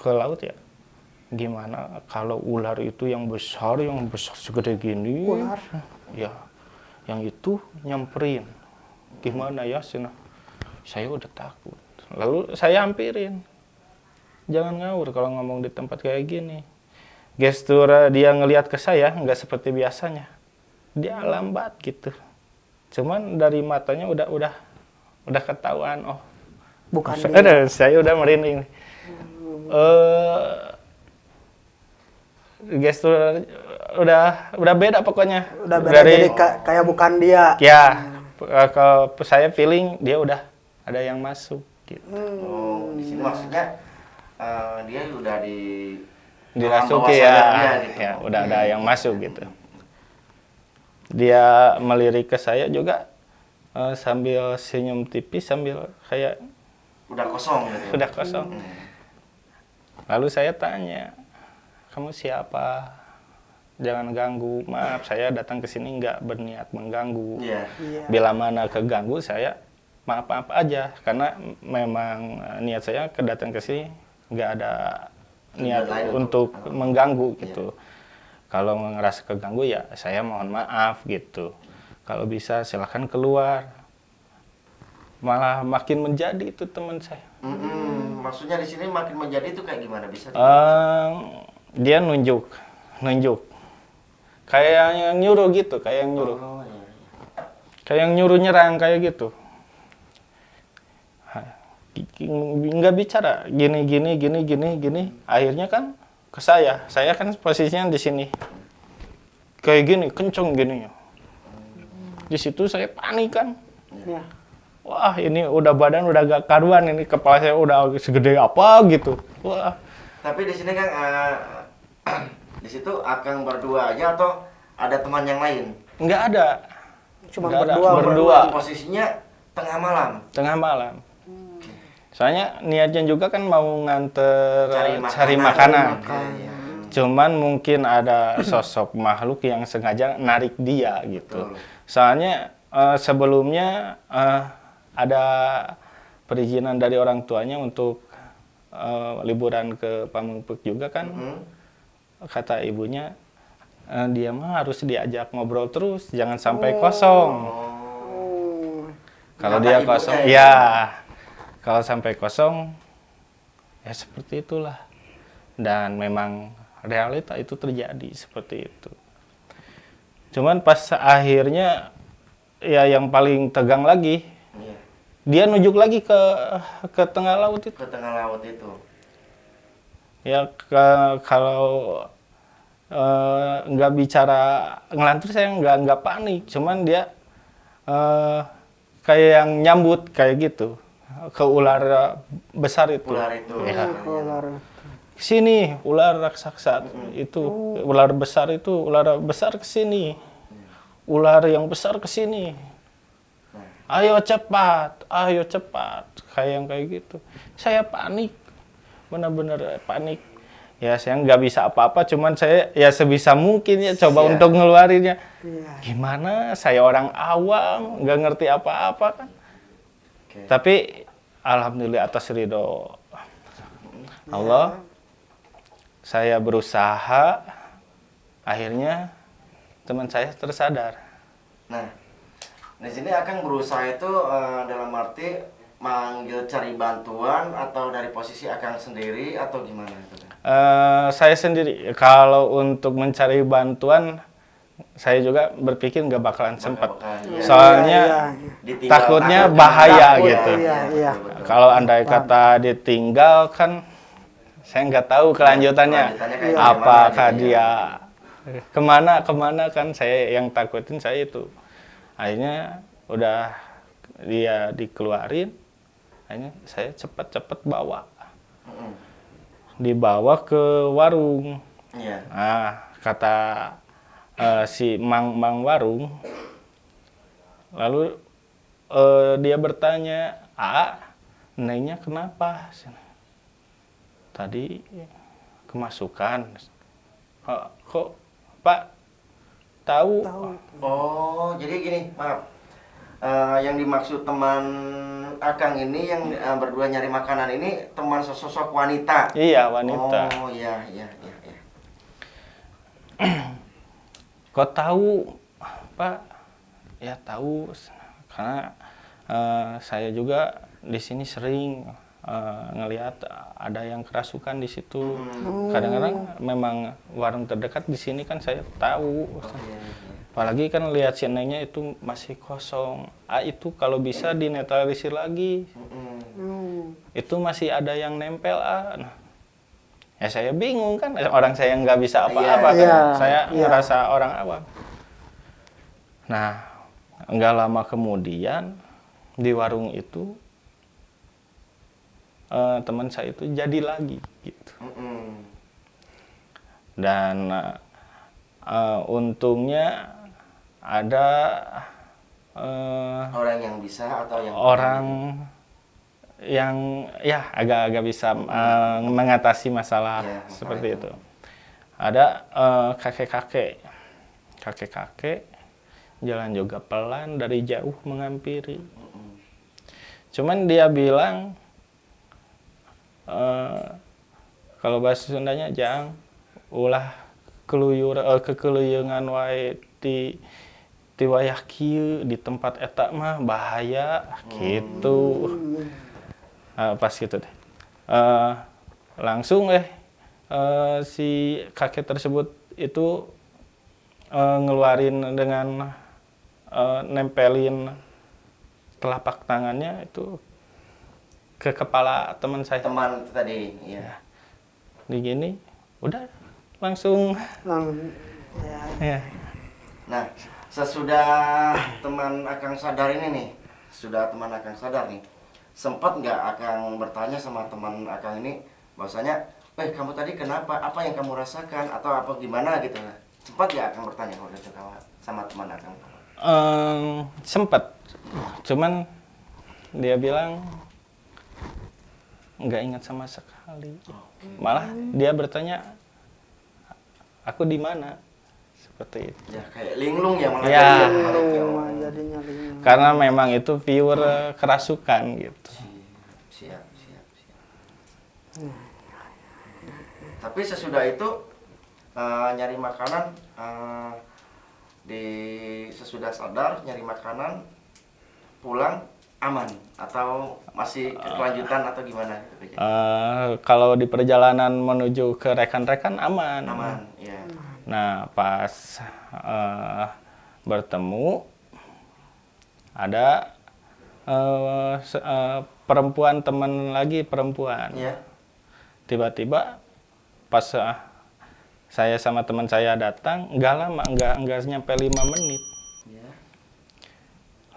laut ya. Gimana kalau ular itu yang besar segede gini? Ular? Ya, yang itu nyamperin. Gimana ya, Sina? Saya udah takut. Lalu saya hampirin. Jangan ngawur kalau ngomong di tempat kayak gini. Gestur dia ngelihat ke saya nggak seperti biasanya. Dia lambat gitu. Cuman dari matanya udah ketahuan. Oh, Bukan ada, saya udah merinding. Gestur udah beda pokoknya. Udah beda, jadi kayak bukan dia. Ya, kalau saya feeling dia udah ada yang masuk gitu. oh, di sini maksudnya dia udah Dirasuki bawah sadar ya, dia gitu. ya udah ada yang masuk gitu. Dia melirik ke saya juga sambil senyum tipis, sambil kayak Udah kosong gitu. udah kosong. Lalu saya tanya, kamu siapa? Jangan ganggu. Maaf, saya datang ke sini nggak berniat mengganggu. Iya. Iya. Bila mana keganggu, saya maaf aja. Karena memang niat saya kedatang ke sini nggak ada niat lain untuk mengganggu gitu. Kalau ngerasa keganggu ya saya mohon maaf gitu. Kalau bisa silahkan keluar. Malah makin menjadi itu teman saya. Maksudnya di sini makin menjadi itu kayak gimana bisa? Dia nunjuk, kayak yang nyuruh gitu, kayak yang nyuruh, Oh, iya. kayak yang nyuruh nyerang kayak gitu. Nggak bicara gini. Akhirnya kan ke saya kan posisinya di sini, kayak gini, kenceng gininya. Di situ saya panik kan. Iya. Wah, ini udah badan udah gak karuan, ini kepala saya udah segede apa gitu. Wah. Tapi di sini kan di situ Akang berdua aja atau ada teman yang lain? Nggak ada. Cuma Nggak ada, berdua. berdua. Posisinya tengah malam. Tengah malam. Soalnya niatnya juga kan mau nganter cari makanan. Iya. Cuman mungkin ada sosok makhluk yang sengaja narik dia gitu. Betul. Soalnya sebelumnya ada perizinan dari orang tuanya untuk liburan ke Pamengpeuk juga kan. Kata ibunya, dia mah harus diajak ngobrol terus, jangan sampai kosong. Kalau Kata dia ibunya kosong, ya? ya. Kalau sampai kosong, ya seperti itulah. Dan memang realita itu terjadi seperti itu. Cuman pas akhirnya, ya yang paling tegang lagi, Iya. dia nunjuk lagi ke tengah laut itu. Ke tengah laut itu. Ya kalau nggak bicara ngelantur saya nggak panik, cuman dia kayak yang nyambut kayak gitu ke ular besar itu. Ular itu. Ya. Ular. Sini ular raksasa itu, ular besar ke sini, ular yang besar ke sini. Ayo cepat, kayak yang kayak gitu. Saya panik, benar-benar panik. Ya saya nggak bisa apa-apa, cuman saya ya sebisa mungkin ya coba Iya. untuk ngeluarinnya. Iya. Gimana? Saya orang awam, nggak ngerti apa-apa kan. Oke. Tapi alhamdulillah atas ridho Allah, saya berusaha, akhirnya teman saya tersadar. Nah, di sini Akang berusaha itu dalam arti manggil cari bantuan atau dari posisi Akang sendiri atau gimana itu? Saya sendiri, kalau untuk mencari bantuan, saya juga berpikir nggak bakalan sempat. Iya. Soalnya Ditinggal takutnya takut, bahaya takut, gitu. Iya. betul. Kalau andai kata ditinggal kan, saya nggak tahu kelanjutannya. Kelanjutannya kayak Apakah gimana gitu dia ya. kemana kan, saya yang takutin saya itu. Akhirnya udah dia dikeluarin, akhirnya saya cepet-cepet bawa. Mm-mm. Dibawa ke warung. Iya. Nah, kata si Mang warung, lalu dia bertanya, Nengnya kenapa? Tadi kemasukan. Kok Pak tahu? Oh, jadi gini, maaf. Yang dimaksud teman Akang ini yang berdua nyari makanan ini teman sosok wanita. Iya, wanita. Oh, iya. Kok tahu, Pak? Ya tahu, karena saya juga di sini sering ngelihat ada yang kerasukan di situ. Kadang-kadang memang warung terdekat di sini kan saya tahu. Apalagi kan lihat si Nengnya itu masih kosong. Itu kalau bisa dinetralisir lagi. Itu masih ada yang nempel. Nah, ya saya bingung kan, orang saya nggak bisa apa-apa kan. Saya ngerasa orang awam. Nah, nggak lama kemudian di warung itu teman saya itu jadi lagi gitu. Dan untungnya ada Orang yang bisa atau yang orang yang ya agak-agak bisa mengatasi masalah Ya, seperti itu. itu. Ada kakek-kakek jalan juga pelan dari jauh menghampiri. Cuman dia bilang kalau bahasa Sundanya jang ulah kekeluyungan wae di wayah kieu di tempat eta mah bahaya gitu. Pas gitu deh. Langsung si kakek tersebut itu ngeluarin dengan nempelin telapak tangannya itu ke kepala teman saya. teman tadi, ya. Begini, udah langsung. Ya. Nah, sesudah teman Akang sadar ini nih, sempat nggak Akang bertanya sama teman Akang ini, bahwasanya, kamu tadi kenapa? Apa yang kamu rasakan? Atau apa gimana gitu? Sempat nggak Akang bertanya waktu itu sama teman Akang? Sempat, cuman dia bilang nggak ingat sama sekali. Malah dia bertanya, aku di mana? Seperti itu. Ya kayak linglung ya malah. Ya. Jadinya linglung. Karena memang itu pure kerasukan gitu. Siap. Tapi sesudah itu nyari makanan sesudah sadar nyari makanan pulang aman atau masih kelanjutan atau gimana? Kalau di perjalanan menuju ke rekan-rekan aman. Aman, ya. Nah, pas bertemu ada perempuan, teman lagi perempuan. Iya. Tiba-tiba pas saya sama teman saya datang, nggak lama, nggak nyampe 5 menit.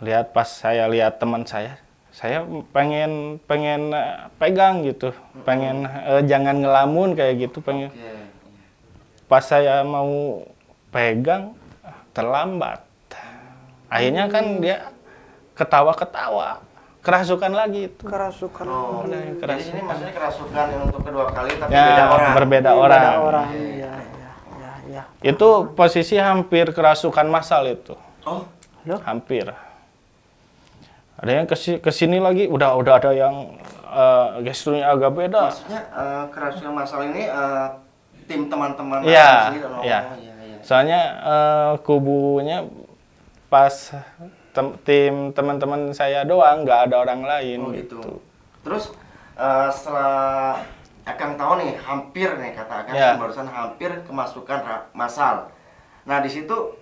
Iya. Pas saya lihat teman saya pengen pegang gitu, pengen jangan ngelamun kayak gitu, pengen. Oke. Pas saya mau pegang terlambat. Akhirnya kan dia ketawa-ketawa, kerasukan lagi itu. Kerasukan. Oh, Udah, jadi ini maksudnya kerasukan yang untuk kedua kali tapi Ya, beda orang. berbeda Beda orang. orang. Iya. Itu posisi hampir kerasukan massal itu. Oh, Hampir. Ada yang kesini lagi, udah ada yang gesturnya agak beda. Maksudnya kerasukan masal ini tim teman-teman Iya, sendiri? Oh, iya. iya. Soalnya kubunya pas tim teman-teman saya doang, nggak ada orang lain Oh gitu. gitu. Terus setelah Akang tahu nih, hampir nih kata Akang Ya. barusan hampir kemasukan masal. Nah di situ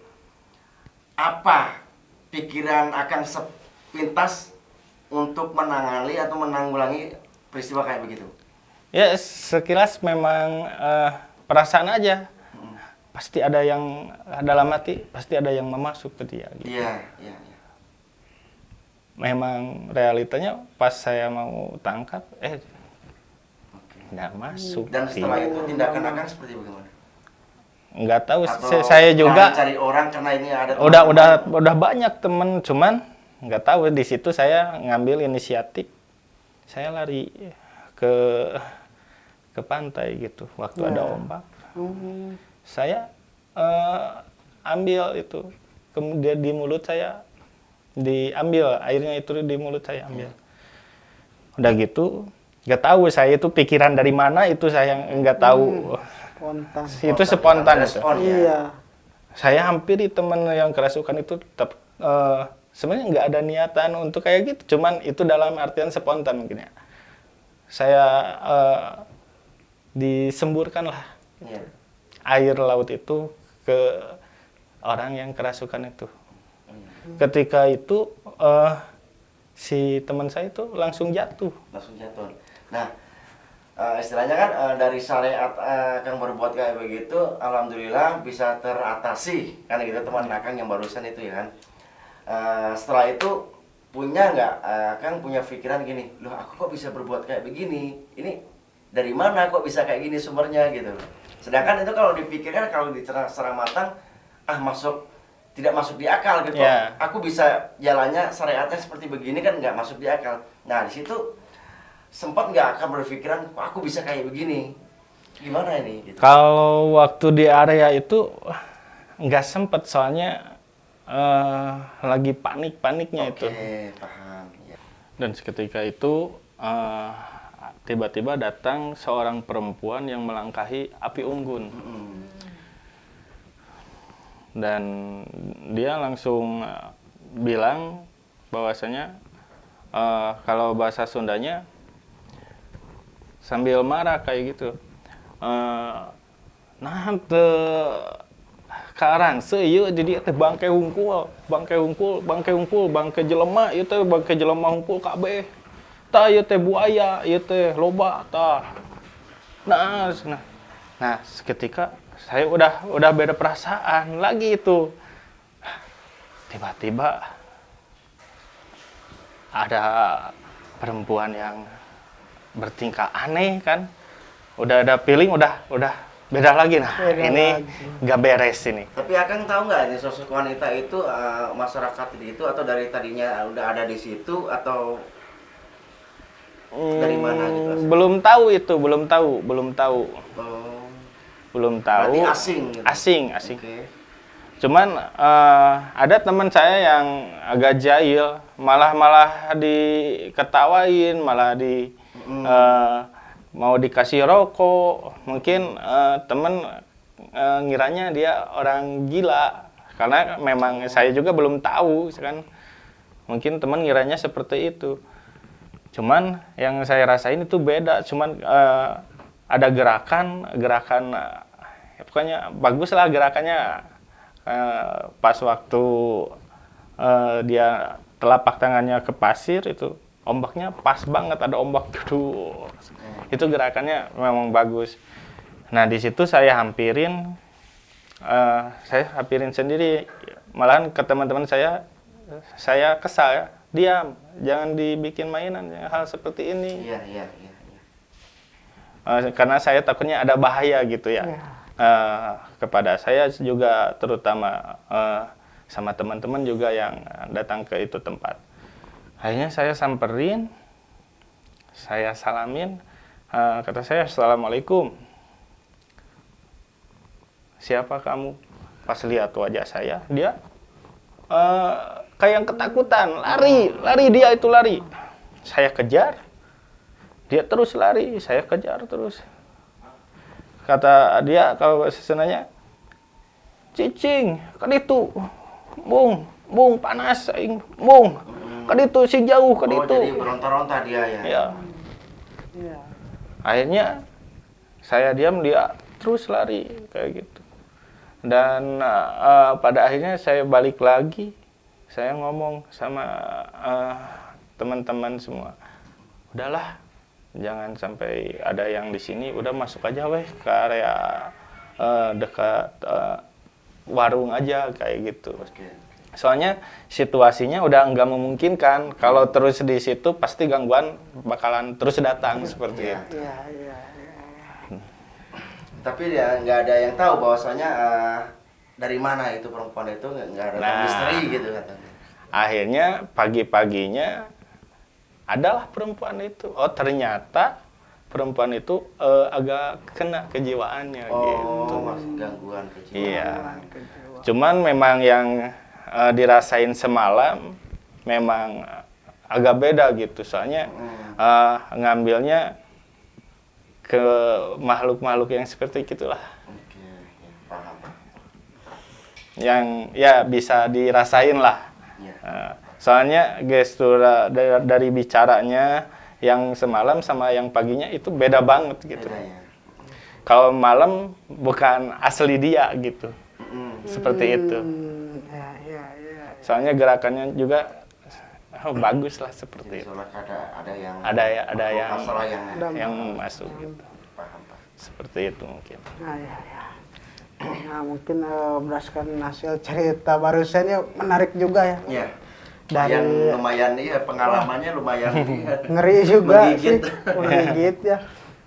apa pikiran Akang sepintas untuk menangani atau menanggulangi peristiwa kayak begitu? Ya sekilas memang perasaan aja. Pasti ada yang dalam hati, pasti ada yang memasuk ke dia. Gitu. Iya. Memang realitanya pas saya mau tangkap, Oke. nggak masuk. Dan setelah itu tindakan Akang seperti bagaimana? Nggak tahu, Atau saya juga cari orang karena ini ada udah banyak temen, cuman nggak tahu di situ saya ngambil inisiatif, saya lari ke pantai gitu, waktu ada ombak, saya ambil itu, kemudian di mulut saya diambil airnya itu di mulut saya ambil, udah gitu nggak tahu saya itu pikiran dari mana itu saya nggak tahu. Spontan. Itu spontan itu. respon, ya. Iya. Saya hampiri teman yang kerasukan itu tetap sebenarnya nggak ada niatan untuk kayak gitu, cuman itu dalam artian spontan mungkin ya. Saya disemburkan lah Iya. air laut itu ke orang yang kerasukan itu. Ketika itu si teman saya itu langsung jatuh. Langsung jatuh. Nah, istilahnya kan dari syariat Kang berbuat kayak begitu, alhamdulillah bisa teratasi kan gitu teman Akang yang barusan itu ya kan. Setelah itu punya nggak Kang punya pikiran gini, loh aku kok bisa berbuat kayak begini? Ini dari mana kok bisa kayak gini sumbernya gitu. Sedangkan itu kalau dipikirkan kalau dicerna secara matang, tidak masuk di akal gitu. Yeah. Aku bisa jalannya syariatnya seperti begini kan nggak masuk di akal. Nah di situ sempat nggak akan berpikiran kok aku bisa kayak begini, gimana ini? Gitu. Kalau waktu di area itu nggak sempet, soalnya lagi panik-paniknya itu. Oke, paham. Ya. Dan seketika itu tiba-tiba datang seorang perempuan yang melangkahi api unggun. Dan dia langsung bilang bahwasanya kalau bahasa Sundanya sambil marah kayak gitu, nah karang seuyeut jadi teh bangke hungkul, bangke jelema, ieu teh bangke jelema hungkul kabeh. Tah ieu teh buaya, ieu teh loba tah. Nah, seketika saya udah beda perasaan lagi itu. Tiba-tiba ada perempuan yang bertingkah aneh kan. Udah ada feeling udah beda lagi. Nah, Beda ini lagi. gak beres ini. Tapi Akang tahu nggak ini sosok wanita itu masyarakat itu atau dari tadinya udah ada di situ atau dari mana gitu? Asal? Belum tahu itu, belum tahu. Oh, Belum tahu. berarti asing gitu? Asing. Oke. Cuman ada teman saya yang agak jahil, malah diketawain, malah mau dikasih rokok. Mungkin teman ngiranya dia orang gila, karena memang saya juga belum tahu kan. Mungkin teman ngiranya seperti itu. Cuman yang saya rasain itu beda. Cuman ada gerakan pokoknya bagus lah gerakannya. Pas waktu dia telapak tangannya ke pasir itu ombaknya pas banget, ada ombak duduk. Itu gerakannya memang bagus. Nah di situ saya hampirin sendiri, malahan ke teman-teman saya kesal ya, diam, jangan dibikin mainan hal seperti ini. Iya. Karena saya takutnya ada bahaya gitu ya. Kepada saya juga, terutama sama teman-teman juga yang datang ke itu tempat. Akhirnya saya samperin, saya salamin, kata saya, "Assalamualaikum. Siapa kamu?" Pas lihat wajah saya, dia kayak yang ketakutan, lari dia itu lari. Saya kejar, dia terus lari, saya kejar terus. Kata dia kalau sesenanya, cicing, kan itu, bung panas, aing, bung, kan itu si jauh, kan itu. Jadi beronta-ronta dia ya. Ya. Iya. Akhirnya saya diam, dia terus lari kayak gitu. Dan pada akhirnya saya balik lagi, saya ngomong sama teman-teman semua, udahlah, jangan sampai ada yang di sini, udah masuk aja weh ke area dekat warung aja kayak gitu. Oke. Soalnya situasinya udah nggak memungkinkan, kalau terus di situ pasti gangguan bakalan terus datang seperti Iya. itu. Iya, iya. Tapi ya nggak ada yang tahu bahwasanya dari mana itu perempuan itu, nggak ada Nah. misteri gitu katanya. Akhirnya pagi-paginya adalah perempuan itu. Oh ternyata perempuan itu agak kena kejiwaannya gitu. Masih gangguan kejiwaan. Iya. Cuman memang yang dirasain semalam memang agak beda gitu. Soalnya ngambilnya ke makhluk-makhluk yang seperti gitulah. Oke, ya, paham. Yang ya bisa dirasain lah. Iya. Soalnya gestur dari bicaranya yang semalam sama yang paginya itu beda banget gitu. Beda ya. Kalau malam bukan asli dia gitu. Seperti itu. Iya. Soalnya gerakannya juga bagus lah Jadi seperti itu. seolah ada yang Ada yang masalah yang masuk gitu. paham. Seperti itu mungkin. Iya. Nah, mungkin berdasarkan hasil cerita barusan ya menarik juga ya. Iya. Dari Lumayan iya, pengalamannya lumayan ngeri juga menggigit. sih, menggigit ya.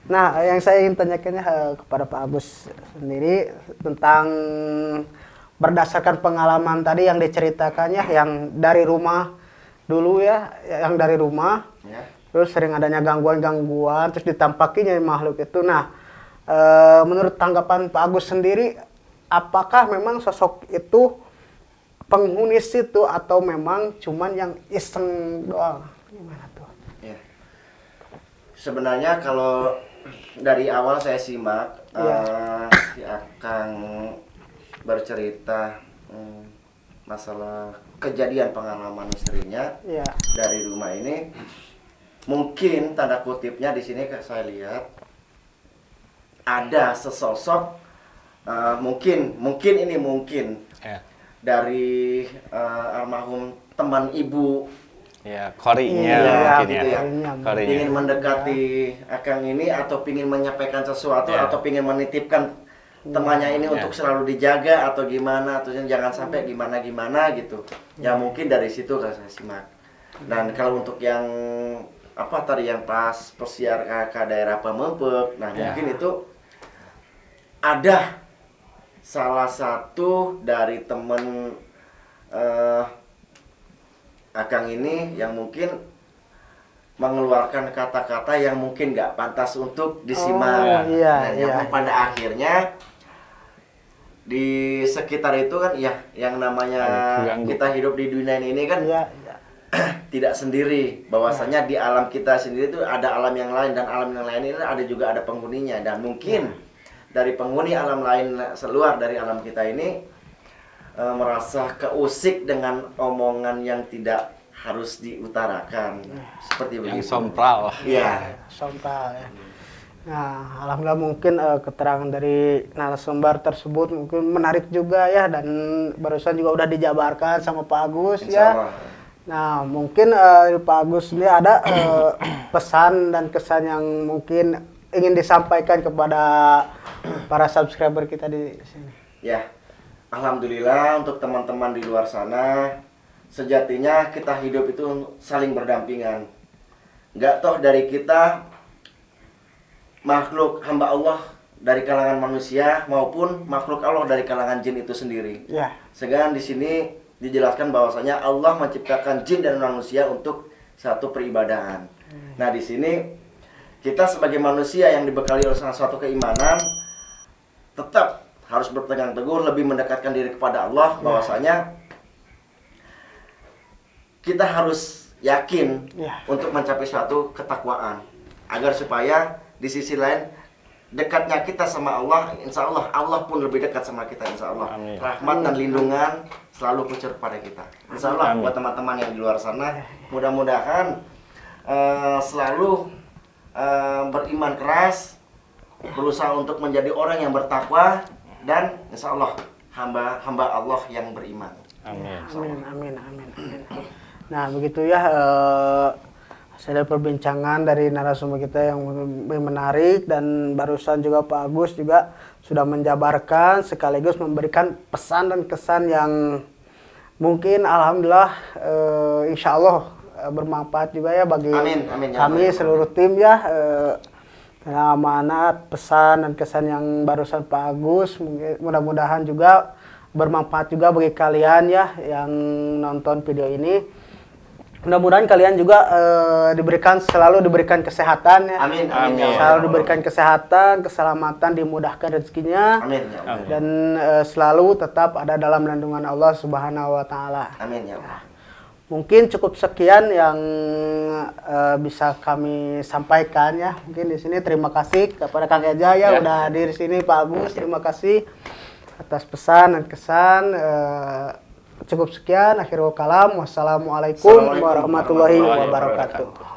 Nah, yang saya ingin tanyakannya kepada Pak Agus sendiri tentang berdasarkan pengalaman tadi yang diceritakannya, yang dari rumah dulu ya, yang dari rumah, Ya. terus sering adanya gangguan-gangguan, terus ditampakinya makhluk itu. Nah, menurut tanggapan Pak Agus sendiri, apakah memang sosok itu penghuni situ atau memang cuman yang iseng doang? Gimana tuh? Ya. Sebenarnya kalau dari awal saya simak si Akang bercerita masalah kejadian pengalaman istrinya Iya. dari rumah ini, mungkin tanda kutipnya di sini saya lihat ada sesosok mungkin Ya. dari almarhum teman ibu Ya, korinya Iya, mungkin gitu ya. Korinya. ingin mendekati Akang ini atau ingin menyampaikan sesuatu Ya. atau ingin menitipkan temannya ini untuk selalu dijaga atau gimana, atau jangan sampai gimana gitu ya, mungkin dari situ kan saya simak. Dan kalau untuk yang apa tadi yang pas pesiar ke daerah Pamempek, nah Ya. mungkin itu ada salah satu dari temen Akang ini yang mungkin mengeluarkan kata-kata yang mungkin nggak pantas untuk disimak. Oh, iya, Nah, yang iya. pada akhirnya di sekitar itu kan ya, yang namanya Keganggu. kita hidup di dunia ini kan Iya. tidak sendiri, bahwasanya di alam kita sendiri itu ada alam yang lain, dan alam yang lain ini ada juga ada penghuninya, dan mungkin dari penghuni alam lain seluar dari alam kita ini merasa keusik dengan omongan yang tidak harus diutarakan, seperti Yang begitu. sompral. Iya. Sompral ya. Nah, alhamdulillah mungkin keterangan dari narasumber tersebut mungkin menarik juga ya, dan barusan juga udah dijabarkan sama Pak Agus Insya ya. Allah. Nah, mungkin Pak Agus ini ada pesan dan kesan yang mungkin ingin disampaikan kepada para subscriber kita di sini. Ya, alhamdulillah untuk teman-teman di luar sana, sejatinya kita hidup itu saling berdampingan. Nggak toh dari kita makhluk hamba Allah dari kalangan manusia maupun makhluk Allah dari kalangan jin itu sendiri. Ya. Sekarang di sini dijelaskan bahwasanya Allah menciptakan jin dan manusia untuk satu peribadahan. Nah, di sini kita sebagai manusia yang dibekali oleh suatu keimanan tetap harus berpegang teguh, lebih mendekatkan diri kepada Allah, bahwasanya kita harus yakin Ya. untuk mencapai suatu ketakwaan agar supaya di sisi lain dekatnya kita sama Allah, insya Allah Allah pun lebih dekat sama kita, insya Allah. Amin. Rahmat dan lindungan selalu kucur pada kita, insya Allah. Amin. Buat teman-teman yang di luar sana, mudah-mudahan selalu beriman keras, berusaha untuk menjadi orang yang bertakwa, dan insya Allah hamba Allah yang beriman. Amin. Amin. Nah, begitu ya hasil perbincangan dari narasumber kita yang menarik, dan barusan juga Pak Agus juga sudah menjabarkan sekaligus memberikan pesan dan kesan yang mungkin alhamdulillah insya Allah bermanfaat juga ya bagi Amin, amin, ya kami Allah. seluruh tim ya. Karena amanat, pesan dan kesan yang barusan Pak Agus, mudah-mudahan juga bermanfaat juga bagi kalian ya yang nonton video ini. Mudah-mudahan kalian juga selalu diberikan kesehatan ya. Amin, Amin. ya Selalu Allah. diberikan kesehatan, keselamatan, dimudahkan rezekinya. Amin, ya Allah. Dan selalu tetap ada dalam lindungan Allah Subhanahu wa taala. Amin, ya Allah. Mungkin cukup sekian yang bisa kami sampaikan ya. Mungkin di sini terima kasih kepada Kang Eja ya, Ya. udah hadir di sini, Pak Agus. Terima kasih atas pesan dan kesan. Cukup sekian. Akhirul kalam. Wassalamualaikum Assalamualaikum warahmatullahi warahmatullahi wabarakatuh.